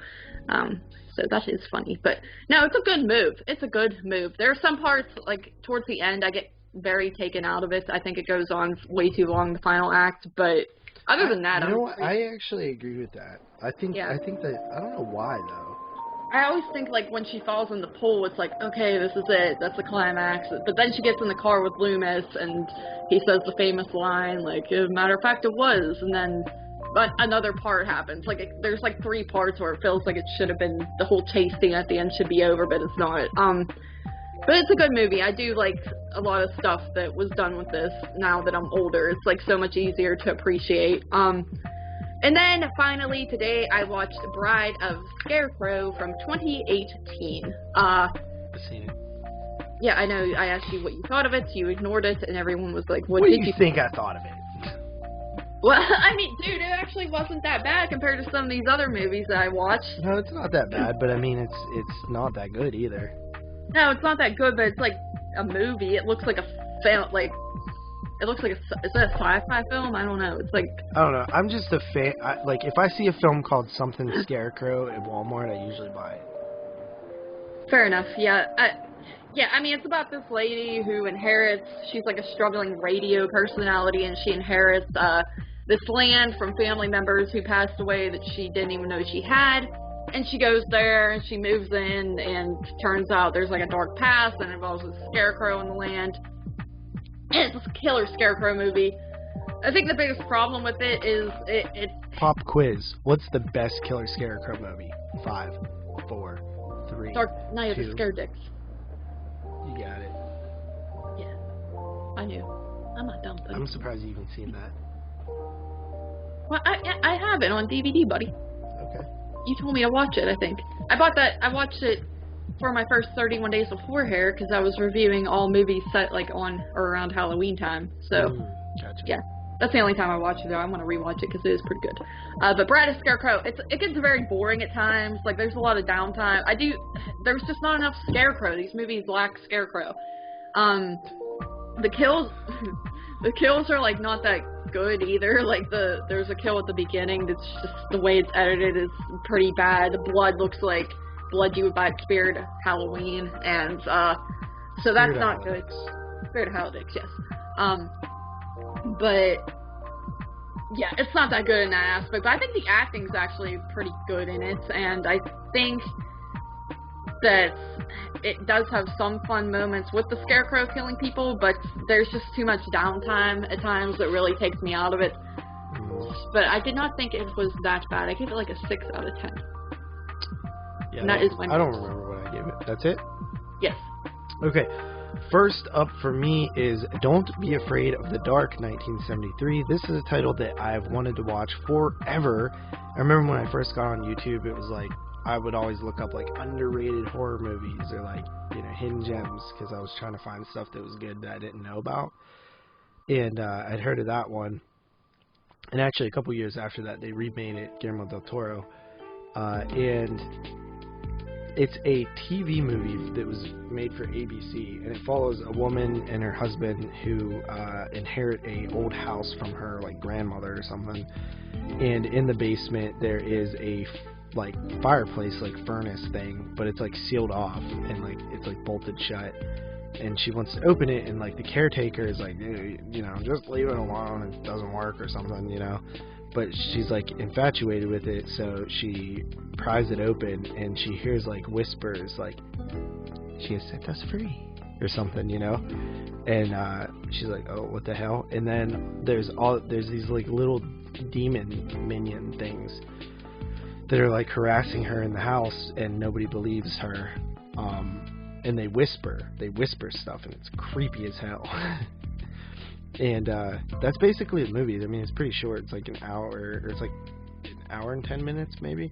So that is funny. But no, it's a good move. It's a good move. There are some parts, like towards the end, I get very taken out of it. I think it goes on way too long, the final act. But other than that, you know what? I actually agree with that. I think that I don't know why though. I always think like when she falls in the pool, it's like, okay, this is it. That's the climax. But then she gets in the car with Loomis, and he says the famous line, like, matter of fact, it was. And then but another part happens. Like there's like 3 parts where it feels like it should have been the whole chase scene at the end should be over, but it's not. But it's a good movie. I do like a lot of stuff that was done with this now that I'm older. It's like so much easier to appreciate. And then finally today I watched Bride of Scarecrow from 2018. I've seen it. Yeah, I know. I asked you what you thought of it. You ignored it, and everyone was like, "What did you think I thought of it?" Well, I mean, dude, it actually wasn't that bad compared to some of these other movies that I watched. No, it's not that bad, but I mean, it's not that good either. No, it's not that good, but it's like a movie. It looks like a film, like it looks like is that a sci-fi film? I don't know. It's like I don't know. I'm just a fan. Like if I see a film called Something Scarecrow at Walmart, I usually buy it. Fair enough. Yeah. I mean, it's about this lady who inherits. She's like a struggling radio personality, and she inherits this land from family members who passed away that she didn't even know she had. And she goes there, and she moves in, and turns out there's like a dark past that involves a scarecrow in the land. And it's a killer Scarecrow movie. I think the biggest problem with it is it's... Pop quiz. What's the best killer Scarecrow movie? 5, 4, 3, Dark Night of 2. the Scaredicks. You got it. Yeah. I knew. I'm not dumb, buddy. I'm surprised you even seen that. Well, I have it on DVD, buddy. Okay. You told me to watch it, I think. I watched it for my first 31 days before here because I was reviewing all movies set like on or around Halloween time. So, gotcha. Yeah. That's the only time I watch it, though. I want to rewatch it because it is pretty good. But Bride of Scarecrow, it gets very boring at times. Like, there's a lot of downtime. There's just not enough Scarecrow. These movies lack Scarecrow. The kills are, like, not that good either. Like, there's a kill at the beginning that's just, the way it's edited is pretty bad. The blood looks like blood you would buy at Spirit Halloween. And, so that's not good. Spirit Halloween, yes. But, yeah, it's not that good in that aspect. But I think the acting's actually pretty good in it, and I think that it does have some fun moments with the Scarecrow killing people, but there's just too much downtime at times that really takes me out of it. But I did not think it was that bad. I gave it like a 6 out of 10. Yeah, and that is my I don't remember what I gave it. That's it? Yes. Okay. First up for me is Don't Be Afraid of the Dark, 1973. This is a title that I've wanted to watch forever. I remember when I first got on YouTube, it was like, I would always look up like underrated horror movies or like, you know, hidden gems because I was trying to find stuff that was good that I didn't know about. And I'd heard of that one. And actually a couple years after that, they remade it, Guillermo del Toro. And it's a TV movie that was made for ABC, and it follows a woman and her husband who inherit a old house from her like grandmother or something. And in the basement there is a like fireplace, like furnace thing, but it's like sealed off and like it's like bolted shut. And she wants to open it, and like the caretaker is like, you know, just leave it alone. It doesn't work or something, you know. But she's like infatuated with it, so she pries it open, and she hears like whispers, like she has set us free or something, you know. And she's like, oh, what the hell? And then there's these like little demon minion things that are like harassing her in the house, and nobody believes her. And they whisper stuff, and it's creepy as hell. And that's basically the movie. I mean, it's pretty short. It's like an hour, or it's like an hour and 10 minutes maybe.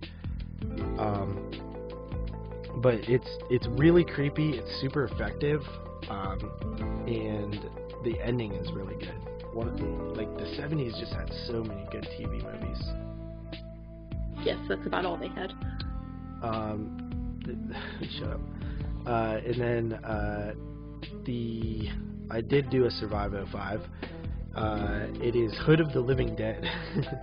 But it's really creepy. It's super effective, and the ending is really good. Like the 70s just had so many good TV movies. Yes, that's about all they had. Shut up. And then I did do a Survive 05. It is Hood of the Living Dead.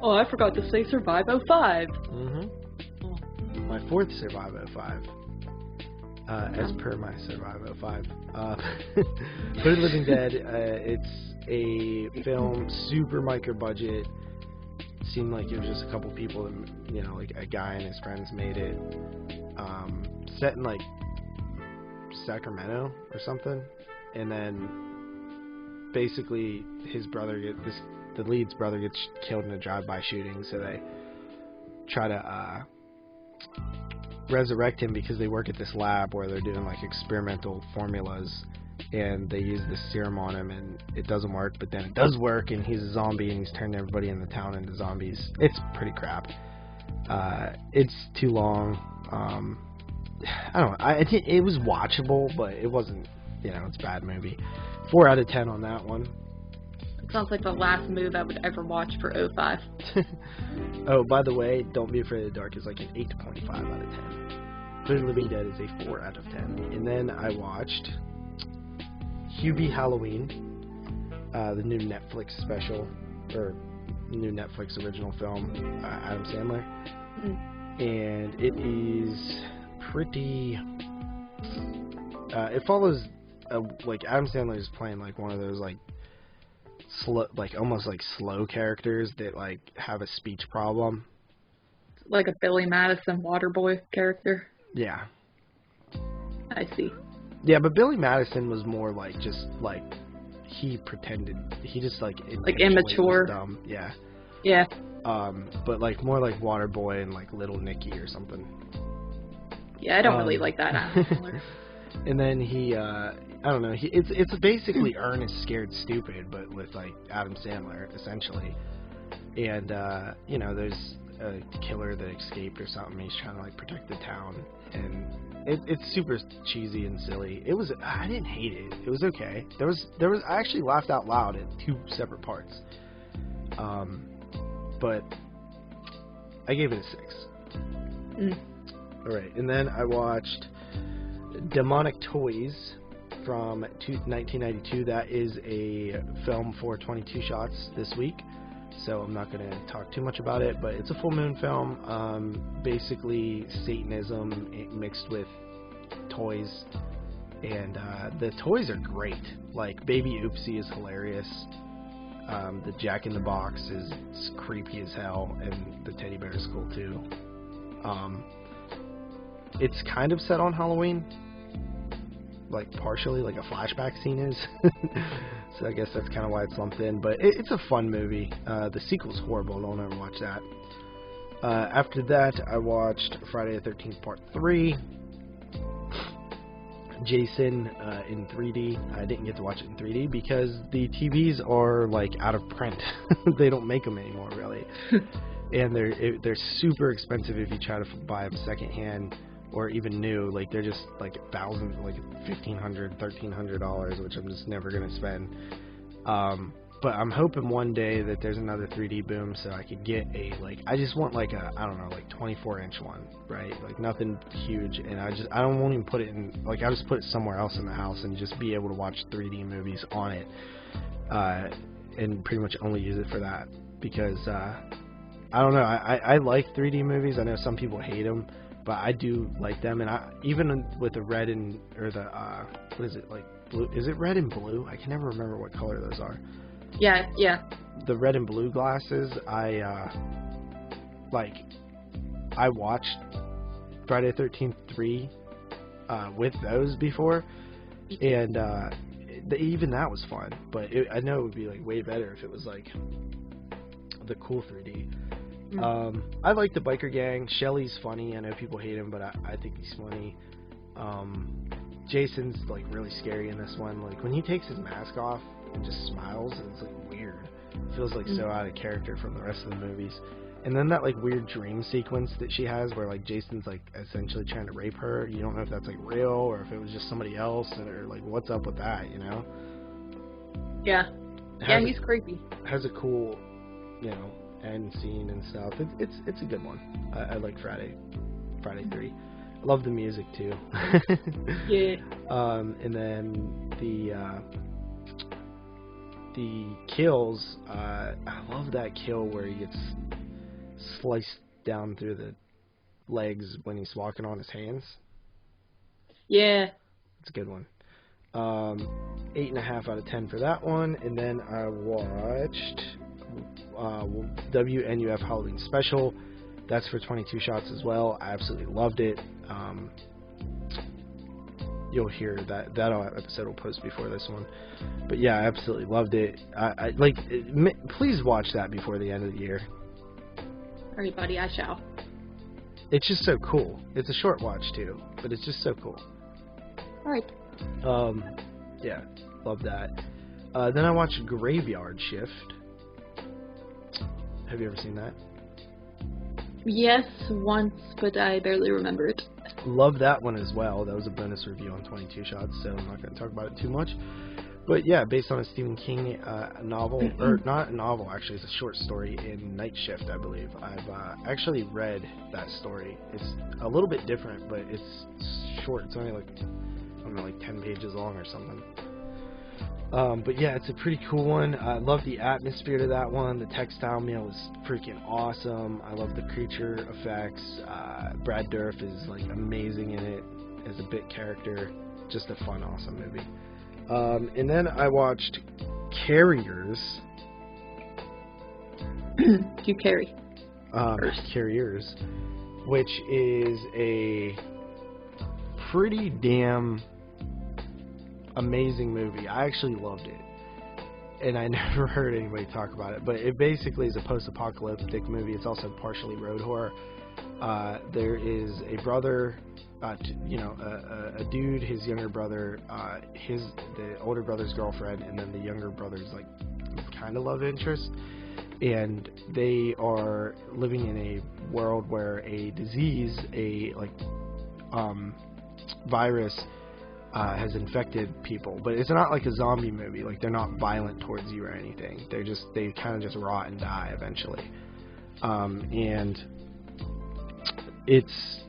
Oh, I forgot to say Survive 05. Mm-hmm. My fourth Survive 05. As per my Survive 05. Hood of the Living Dead, it's a film, super micro budget. Seemed like it was just a couple people, that, you know, like a guy and his friends made it. Set in like Sacramento or something, and then basically the lead's brother gets killed in a drive-by shooting, so they try to resurrect him because they work at this lab where they're doing like experimental formulas, and they use this serum on him, and it doesn't work, but then it does work, and he's a zombie, and he's turned everybody in the town into zombies. It's pretty crap. It's too long. I don't know. It was watchable, but it wasn't, you know, it's a bad movie. 4 out of 10 on that one. It sounds like the last move I would ever watch for 05. Oh, by the way, Don't Be Afraid of the Dark is like an 8.5 out of 10. Hood of the Living Dead is a 4 out of 10. And then I watched Hubie Halloween, the new Netflix special, or new Netflix original film, Adam Sandler. And it is pretty it follows like Adam Sandler is playing like one of those like slow, like almost like slow characters that like have a speech problem, like a Billy Madison Waterboy character. Yeah, I see. Yeah, but Billy Madison was more like just like he pretended, he just like immature, dumb. Yeah. But like more like Waterboy and like Little Nicky or something. Yeah, I don't really like that Adam Sandler. And then he, I don't know, it's basically Ernest Scared Stupid, but with like Adam Sandler, essentially. And, you know, there's a killer that escaped or something, he's trying to like protect the town, and it's super cheesy and silly. I didn't hate it, it was okay. I actually laughed out loud at 2 separate parts. But I gave it a 6. Alright, and then I watched Demonic Toys from 1992. That is a film for 22 shots this week, so I'm not going to talk too much about it, but it's a full moon film. Basically Satanism mixed with toys, and the toys are great. Like Baby Oopsie is hilarious. The Jack in the Box is creepy as hell, and the teddy bear is cool too. It's kind of set on Halloween, like partially, like a flashback scene is. So I guess that's kind of why it's lumped in, but it's a fun movie. The sequel's horrible, don't ever watch that. After that, I watched Friday the 13th Part 3. Jason in 3D. I didn't get to watch it in 3D because the TVs are like out of print. They don't make them anymore, really. And they're super expensive if you try to buy them secondhand or even new. Like they're just like $1,000, like $1,500, $1,300, which I'm just never gonna spend. But I'm hoping one day that there's another 3D boom, so I could get I just want like a, I don't know, like 24-inch one, right? Like nothing huge, and I won't even put it in, like I'll just put it somewhere else in the house and just be able to watch 3D movies on it, and pretty much only use it for that, because I don't know. I like 3D movies. I know some people hate them, but I do like them. And even with the red and or the what is it like blue? Is it red and blue? I can never remember what color those are. Yeah, yeah. The red and blue glasses. I watched Friday the 13th 3 with those before, and even that was fun. But I know it would be like way better if it was like the cool 3D. I like the biker gang. Shelly's funny. I know people hate him, but I think he's funny. Jason's like really scary in this one. Like when he takes his mask off and just smiles, it's like weird. It feels like so out of character from the rest of the movies. And then that like weird dream sequence that she has, where like Jason's like essentially trying to rape her. You don't know if that's like real or if it was just somebody else, or like what's up with that, you know? Yeah. Yeah, he's creepy. Has a cool, end scene and stuff. It's a good one. I like Friday 3. I love the music too. Yeah. And then the kills. I love that kill where he gets sliced down through the legs when he's walking on his hands. Yeah. It's a good one. 8.5 out of 10 for that one. And then I watched WNUF Halloween Special. That's for 22 shots as well. I absolutely loved it. You'll hear that episode will post before this one. But yeah, I absolutely loved it. Please watch that before the end of the year. Alright, buddy, I shall. It's just so cool. It's a short watch too, but it's just so cool. Alright. Yeah, love that. Then I watched Graveyard Shift. Have you ever seen that? Yes, once, but I barely remember it. Love that one as well. That was a bonus review on 22 shots, so I'm not going to talk about it too much. But yeah, based on a Stephen King novel, or not a novel actually, it's a short story in Night Shift, I believe. I've actually read that story. It's a little bit different, but it's short. It's only like, I don't know, like 10 pages long or something. But yeah, it's a pretty cool one. I love the atmosphere to that one. The textile meal was freaking awesome. I love the creature effects. Brad Dourif is like amazing in it as a bit character. Just a fun, awesome movie. And then I watched Carriers. You carry. Carriers, which is a pretty damn amazing movie. I actually loved it, and I never heard anybody talk about it. But it basically is a post-apocalyptic movie. It's also partially road horror. There is a brother, a dude, his younger brother, the older brother's girlfriend, and then the younger brother's like kind of love interest, and they are living in a world where a disease, virus, has infected people, but it's not like a zombie movie. Like, they're not violent towards you or anything. They kind of just rot and die eventually. And it's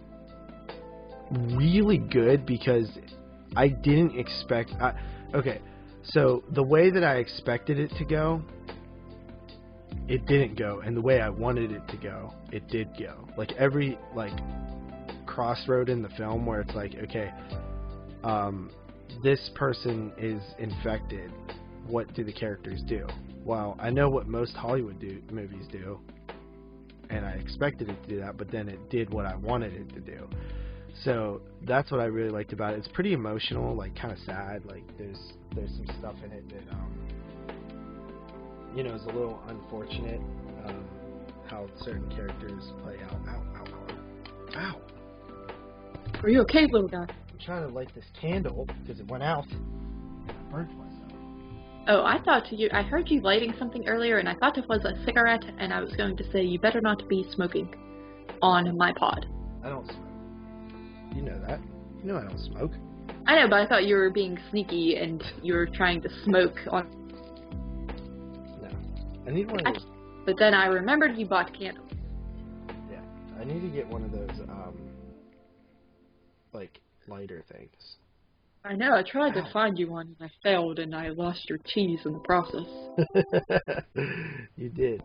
really good because I didn't expect. Okay, so the way that I expected it to go, it didn't go, and the way I wanted it to go, it did go. Like every crossroad in the film where it's like, okay, this person is infected. What do the characters do? Well, I know what most Hollywood movies do, and I expected it to do that, but then it did what I wanted it to do. So that's what I really liked about it. It's pretty emotional, like kind of sad. Like there's some stuff in it that is a little unfortunate, how certain characters play out. Ow. Are you okay, little guy? I'm trying to light this candle because it went out and I burnt myself. Oh, I heard you lighting something earlier, and I thought it was a cigarette, and I was going to say you better not be smoking on my pod. I don't smoke. You know that. You know I don't smoke. I know, but I thought you were being sneaky and you were trying to smoke on... No. I need one of those... But then I remembered you bought candles. Yeah. I need to get one of those, lighter things. I know, I tried to find you one, and I failed, and I lost your cheese in the process. You did.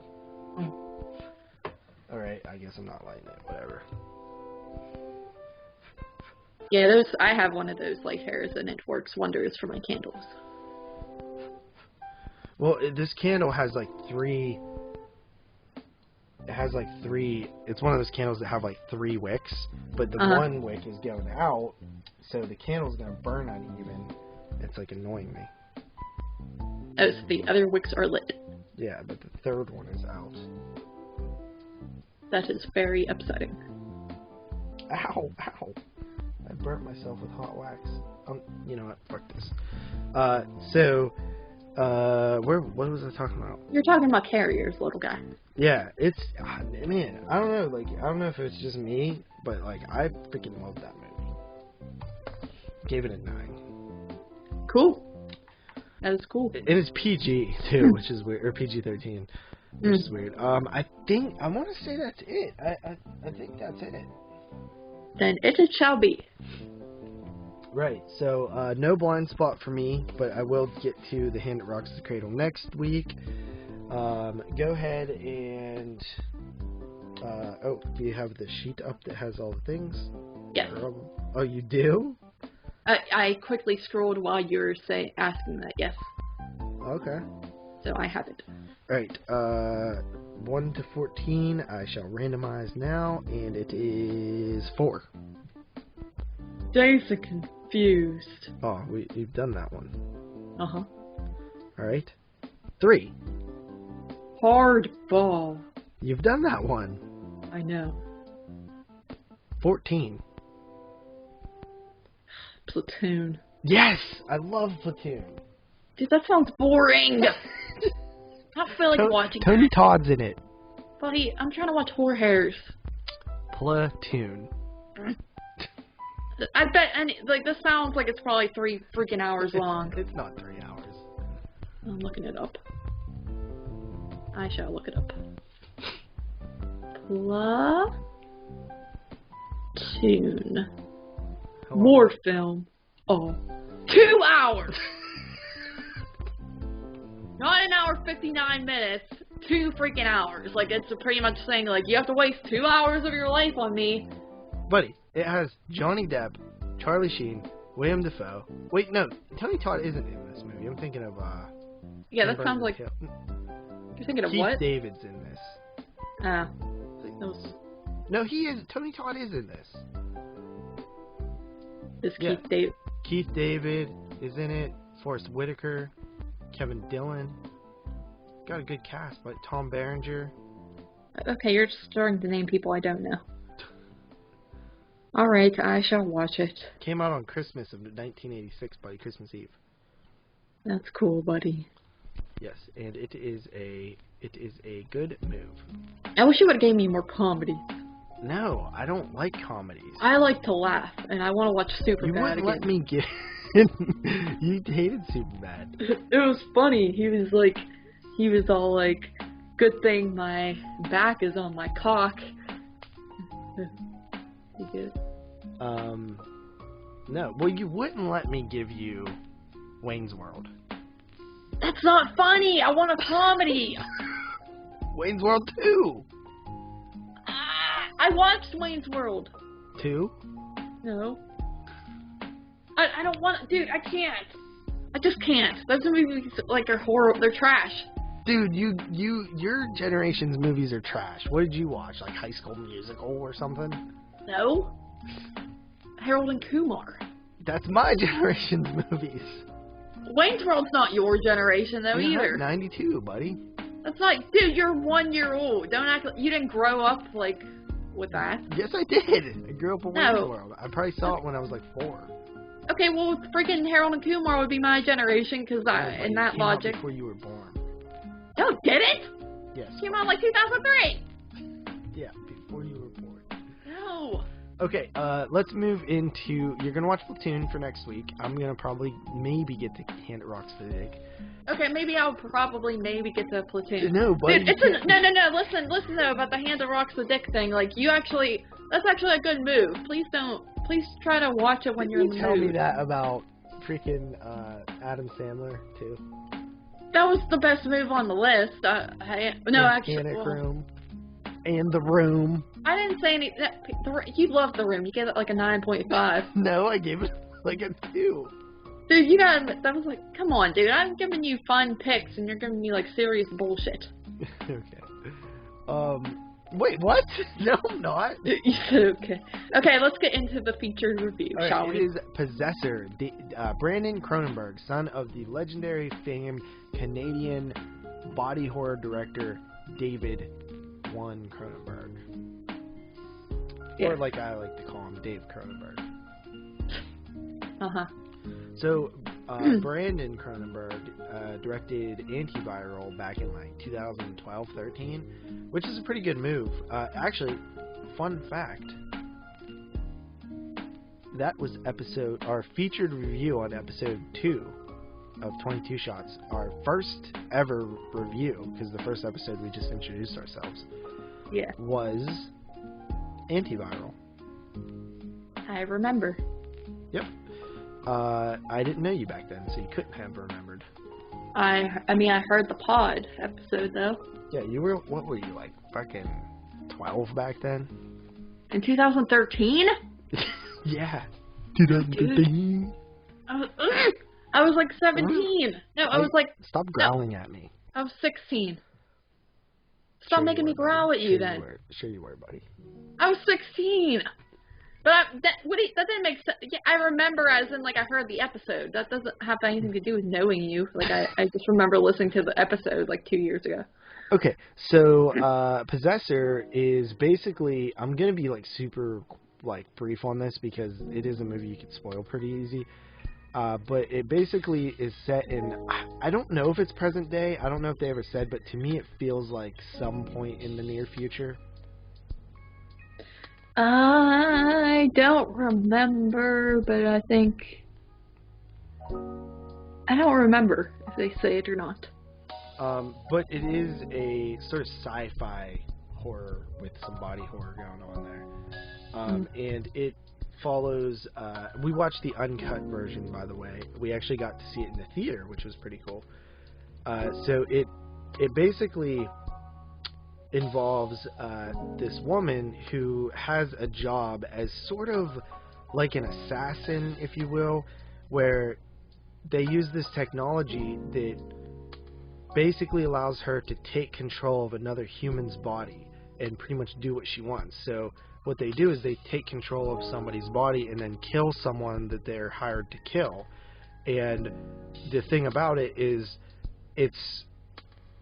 Alright, I guess I'm not lighting it. Whatever. Yeah, I have one of those light hairs, and it works wonders for my candles. Well, this candle has like 3... It has like 3... It's one of those candles that have like 3 wicks, but the one wick is going out, so the candle's going to burn uneven. It's like annoying me. Oh, so the other wicks are lit. Yeah, but the third one is out. That is very upsetting. Ow, ow. I burnt myself with hot wax. You know what? Fuck this. What was I talking about? You're talking about carriers, little guy. Yeah, it's, man, I don't know, like, I don't know if it's just me, but, like, I freaking love that movie. Gave it a 9. Cool. That is cool. It is PG, too, which is weird, or PG-13, which is weird. I want to say that's it. I think that's it. Then it shall be. Right, so, no blind spot for me, but I will get to The Hand That Rocks the Cradle next week. Go ahead and, do you have the sheet up that has all the things? Yes. Oh, you do? I quickly scrolled while you were asking that, yes. Okay. So I have it. Alright, 1 to 14, I shall randomize now, and it is 4. Days are confused. Oh, we've done that one. Uh-huh. Alright. 3. Hardball. You've done that one. I know. 14. Platoon. Yes! I love Platoon. Dude, that sounds boring. I don't feel like watching Tony that. Todd's in it. Buddy, I'm trying to watch Whore Hairs. Platoon. I bet, this sounds like it's probably 3 freaking hours long. It's not 3 hours. I'm looking it up. I shall look it up. Platoon. War film. Oh. 2 hours! Not 1 hour 59 minutes. 2 freaking hours. Like, it's pretty much saying, like, you have to waste 2 hours of your life on me. Buddy, it has Johnny Depp, Charlie Sheen, William Dafoe. Wait, no, Tony Todd isn't in this movie. I'm thinking of, yeah, that sounds like... You're thinking of Keith what? Keith David's in this. No, he is. Tony Todd is in this. Is Keith David? Keith David is in it. Forrest Whitaker, Kevin Dillon. Got a good cast, like Tom Berenger. Okay, you're just starting to name people I don't know. Alright, I shall watch it. Came out on Christmas of 1986, buddy. Christmas Eve. That's cool, buddy. Yes, and it is a good move. I wish you would have gave me more comedy. No, I don't like comedies. I like to laugh, and I want to watch Superbad again. You wouldn't let me get... You hated Superbad. It was funny. He was all like, good thing my back is on my cock. You good? No. Well, you wouldn't let me give you Wayne's World. That's not funny. I want a comedy. Wayne's World 2. I watched Wayne's World. 2? No. I don't want... Dude, I can't. I just can't. Those movies, like, are horrible. They're trash. Dude, your generation's movies are trash. What did you watch? Like High School Musical or something? No. Harold and Kumar. That's my generation's movies. Wayne's World's not your generation, though, either. 92, buddy. That's not... Dude, you're 1 year old. Don't act like... You didn't grow up, like, with that. Yes, I did. I grew up in Wayne's World. I probably saw it when I was, like, 4. Okay, well, freaking Harold and Kumar would be my generation, because in that logic... Before you were born. No, did it? Yes. Came out, like, 2003. Yeah, before you were born. No. Okay, let's move into... You're going to watch Platoon for next week. I'm going to maybe get to Hand That Rocks the Dick. Okay, maybe I'll maybe get to Platoon. No, buddy. Dude, no, listen though, about the Hand That Rocks the Dick thing. Like, that's actually a good move. Please try to watch it when you're in the mood. Tell me that about freaking, Adam Sandler, too. That was the best move on the list. Room. And The Room. I didn't say any. You love The Room. You gave it like a 9.5. No, I gave it like a 2. Dude, you got. That was like, come on, dude. I'm giving you fun picks, and you're giving me like serious bullshit. Okay. Wait, what? No, I'm not. You said okay. Okay, let's get into the featured review, shall we? It is Possessor. Brandon Cronenberg, son of the legendary famed Canadian body horror director David One Cronenberg. Yeah. Or like I like to call him, Dave Cronenberg. Uh-huh. So, Brandon Cronenberg directed Antiviral back in like 2012-13, which is a pretty good move. Actually, fun fact, that was our featured review on episode 2 of 22 Shots, our first ever review, because the first episode we just introduced ourselves. Yeah. Was Antiviral. I remember. Yep. I didn't know you back then, so you couldn't have remembered. I mean, I heard the pod episode, though. Yeah, you were, what were you, like, fucking 12 back then? In 2013? Yeah. 2013. I was like 17. No, I was like... Stop growling at me. I was 16. Stop making me growl at you, then. Sure you were, buddy. I was 16. But that didn't make sense. Yeah, I remember as in, like, I heard the episode. That doesn't have anything to do with knowing you. Like, I just remember listening to the episode, like, 2 years ago. Okay, so, Possessor is basically, I'm gonna be, like, super, like, brief on this because it is a movie you could spoil pretty easy. But it basically is set in, I don't know if it's present day, I don't know if they ever said, but to me it feels like some point in the near future. I don't remember, but I think... I don't remember if they say it or not. But it is a sort of sci-fi horror with some body horror going on there. And it follows... we watched the uncut version, by the way. We actually got to see it in the theater, which was pretty cool. So it basically... involves this woman who has a job as sort of like an assassin, if you will, where they use this technology that basically allows her to take control of another human's body and pretty much do what she wants. So what they do is they take control of somebody's body and then kill someone that they're hired to kill. And the thing about it is, it's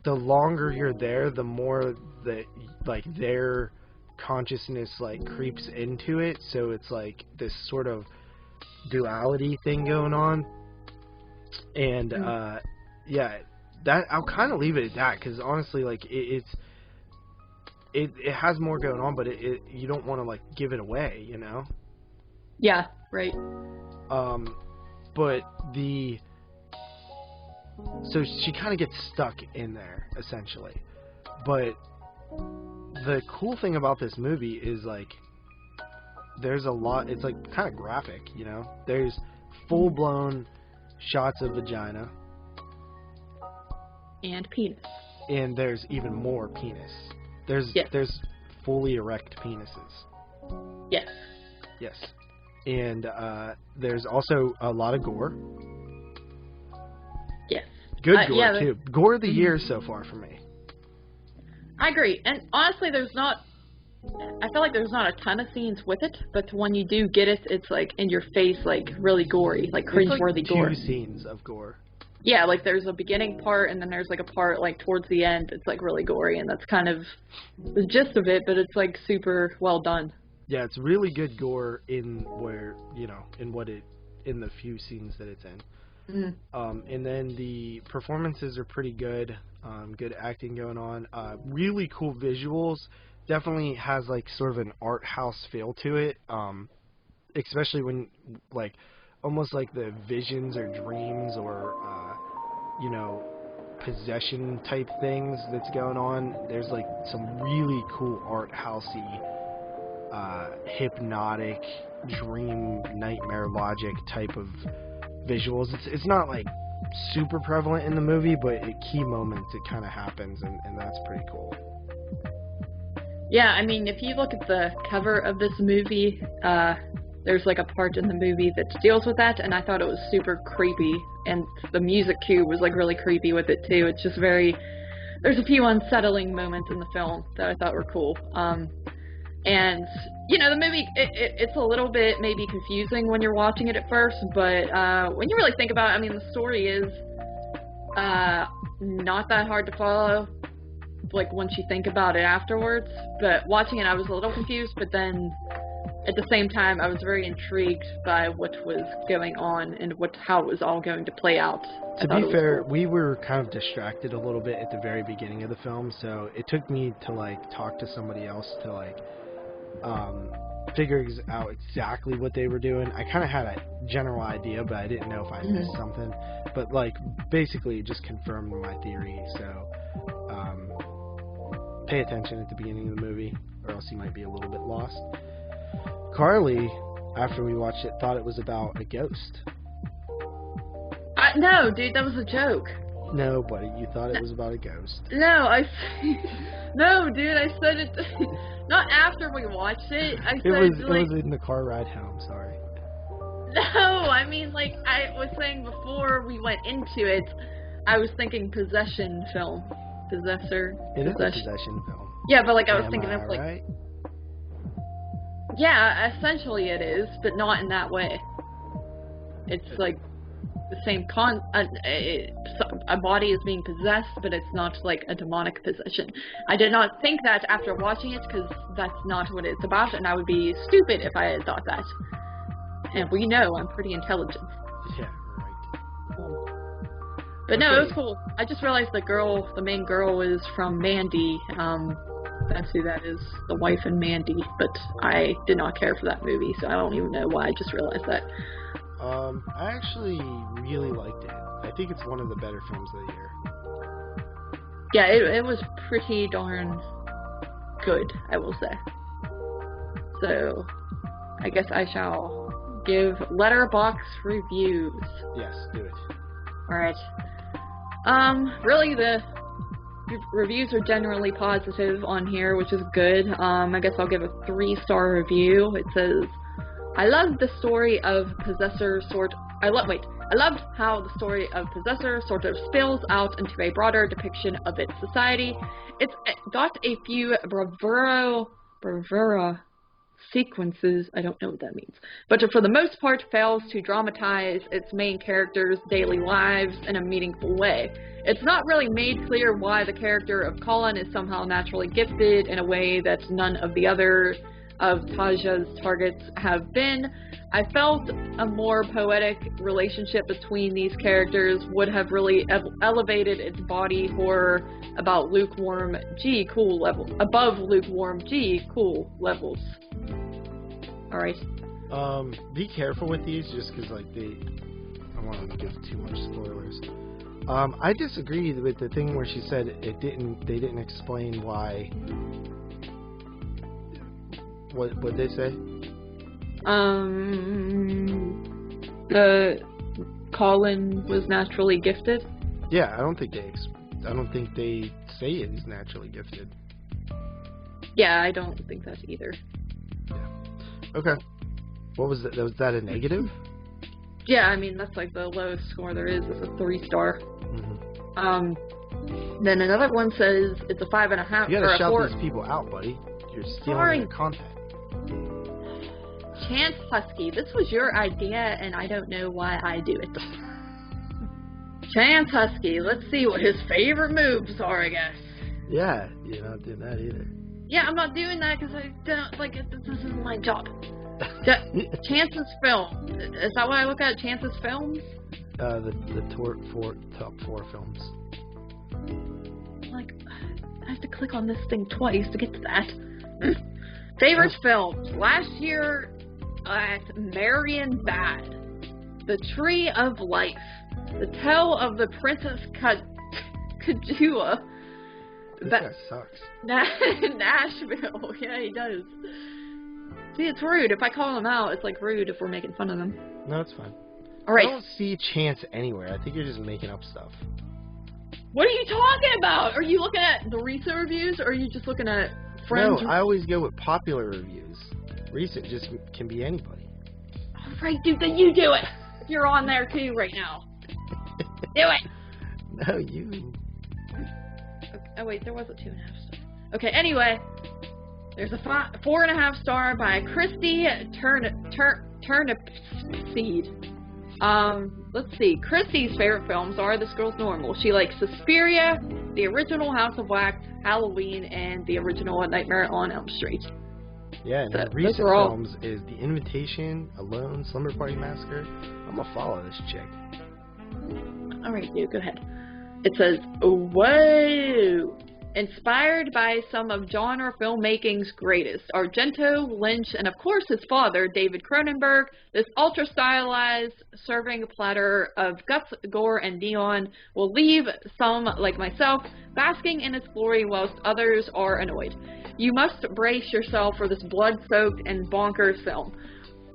the longer you're there, the more that, like, their consciousness, like, creeps into it. So it's like this sort of duality thing going on. And yeah, that I'll kind of leave it at that, because honestly, like, it has more going on, but you don't want to, like, give it away, you know? Yeah, right. But so she kind of gets stuck in there, essentially. But the cool thing about this movie is, like, there's a lot, it's, like, kind of graphic, you know? There's full-blown shots of vagina. And penis. And there's even more penis. There's fully erect penises. Yes. Yes. And there's also a lot of gore. Yes. Good gore, too. Gore of the year so far for me. I agree. And honestly, I feel like there's not a ton of scenes with it, but when you do get it, it's like in your face, like really gory, like cringe-worthy gore. Two scenes of gore. Yeah, like there's a beginning part, and then there's like a part like towards the end. It's like really gory, and that's kind of the gist of it. But it's like super well done. Yeah, it's really good gore in the few scenes that it's in. And then the performances are pretty good. Good acting going on. Really cool visuals. Definitely has like sort of an art house feel to it. Especially when, like, almost like the visions or dreams or possession type things that's going on. There's like some really cool art housey, hypnotic, dream, nightmare logic type of visuals. It's not like super prevalent in the movie, but at key moments it kind of happens, and that's pretty cool. Yeah, I mean, if you look at the cover of this movie, there's like a part in the movie that deals with that, and I thought it was super creepy, and the music cue was like really creepy with it too. It's just very, there's a few unsettling moments in the film that I thought were cool. And, you know, the movie, it's a little bit maybe confusing when you're watching it at first, but when you really think about it, I mean, the story is not that hard to follow, like, once you think about it afterwards. But watching it, I was a little confused, but then at the same time, I was very intrigued by what was going on and how it was all going to play out. To be fair, we were kind of distracted a little bit at the very beginning of the film, so it took me to, like, talk to somebody else to, like, figure out exactly what they were doing. I kind of had a general idea, but I didn't know if I missed something. But, like, basically it just confirmed my theory, so pay attention at the beginning of the movie, or else you might be a little bit lost. Carly, after we watched it, thought it was about a ghost. No, dude, that was a joke. No, buddy, you thought it was about a ghost. No, no, dude, I said it. Not after we watched it. I said it was in the car ride home. Sorry. No, I mean, like I was saying before we went into it, I was thinking possession film, Possessor. It is a possession film. Yeah, but like I was thinking of like. Right? Yeah, essentially it is, but not in that way. It's like the same a body is being possessed, but it's not like a demonic possession. I did not think that after watching it, because that's not what it's about, and I would be stupid if I had thought that. And we know I'm pretty intelligent. Yeah, right. But no, it was cool. I just realized the main girl is from Mandy. That's who that is, the wife in Mandy. But I did not care for that movie, so I don't even know why. I just realized that. I actually really liked it. I think it's one of the better films of the year. Yeah, it was pretty darn good, I will say. So, I guess I shall give Letterboxd reviews. Yes, do it. Alright. Really the reviews are generally positive on here, which is good. I guess I'll give a 3-star review. It says, I loved the story of Possessor I loved how the story of Possessor sort of spills out into a broader depiction of its society. It's got a few bravura sequences, I don't know what that means, but for the most part fails to dramatize its main characters' daily lives in a meaningful way. It's not really made clear why the character of Colin is somehow naturally gifted in a way that none of the other of Taja's targets have been. I felt a more poetic relationship between these characters would have really elevated its body horror above lukewarm G cool levels. Alright. Be careful with these, just because, like, I don't want to give too much spoilers. I disagree with the thing where she said they didn't explain why. What did they say? The Colin was naturally gifted. Yeah, I don't think they say he's naturally gifted. Yeah, I don't think that either. Yeah. Okay. What was that? Was that a negative? Yeah, I mean that's like the lowest score there is. It's a 3-star. Mm-hmm. Then another one says it's a 5.5. You gotta shout these people out, buddy. You're stealing their content. Chance Husky, this was your idea, and I don't know why I do it. Chance Husky, let's see what his favorite moves are, I guess. Yeah, you're not doing that either. Yeah, I'm not doing that because I don't, like, this isn't my job. Chance's film. Is that what I look at? Chance's films? The top 4 films. Like, I have to click on this thing twice to get to that. Favorite films. Last year at Marion Bad. The Tree of Life. The Tale of the Princess Kajua. This guy sucks. Nashville. Yeah, he does. See, it's rude. If I call him out, it's like rude if we're making fun of them. No, it's fine. Alright. I don't see Chance anywhere. I think you're just making up stuff. What are you talking about? Are you looking at the recent reviews, or are you just looking at friends. No, I always go with popular reviews. Recent just can be anybody. All right, dude, then you do it. You're on there too right now. Do it. No, you. Oh wait, there was a 2.5 star. Okay, anyway, there's a 4.5 star by Christy Turnipseed. Let's see. Christy's favorite films are This Girl's Normal. She likes Suspiria, the original House of Wax, Halloween, and the original Nightmare on Elm Street. Yeah, and So, recent those are all- films is The Invitation, Alone, Slumber Party Massacre. I'm gonna follow this chick. Alright, dude, go ahead. It says, whoa! Inspired by some of genre filmmaking's greatest, Argento, Lynch, and of course his father, David Cronenberg, this ultra-stylized serving platter of guts, gore, and neon will leave some, like myself, basking in its glory whilst others are annoyed. You must brace yourself for this blood-soaked and bonkers film.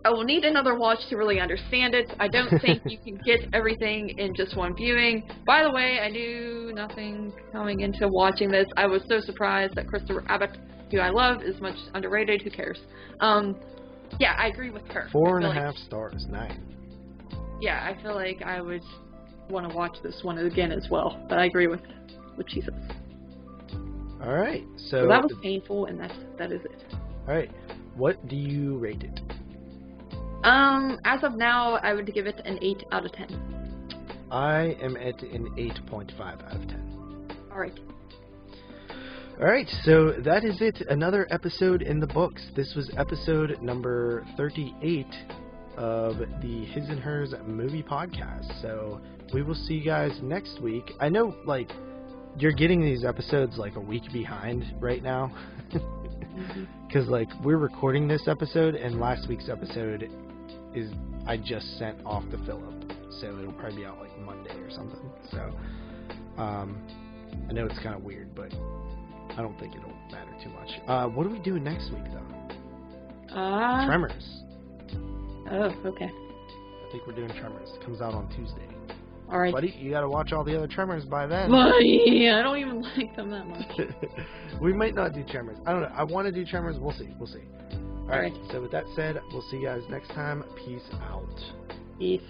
I will need another watch to really understand it. I don't think you can get everything in just one viewing. By the way, I knew nothing coming into watching this. I was so surprised that Christopher Abbott, who I love, is much underrated. Who cares? Yeah, I agree with her. 4.5 stars, nice. Yeah, I feel like I would want to watch this one again as well. But I agree with what she says. All right, so that was painful, and that is it. All right, what do you rate it? As of now, I would give it an 8 out of 10. I am at an 8.5 out of 10. Alright. Alright, so that is it. Another episode in the books. This was episode number 38 of the His and Hers movie podcast. So we will see you guys next week. I know, like, you're getting these episodes like a week behind right now. Because, like, we're recording this episode, and last week's episode is I just sent off to Philip, so it'll probably be out like Monday or something. So I know it's kind of weird, but I don't think it'll matter too much. What are we doing next week though? Tremors. Oh, okay. I think we're doing Tremors. It comes out on Tuesday. All right. Buddy, you gotta watch all the other Tremors by then. Buddy, I don't even like them that much. We might not do Tremors. I don't know. I want to do Tremors. We'll see. We'll see. All right. So with that said, we'll see you guys next time. Peace out. Peace.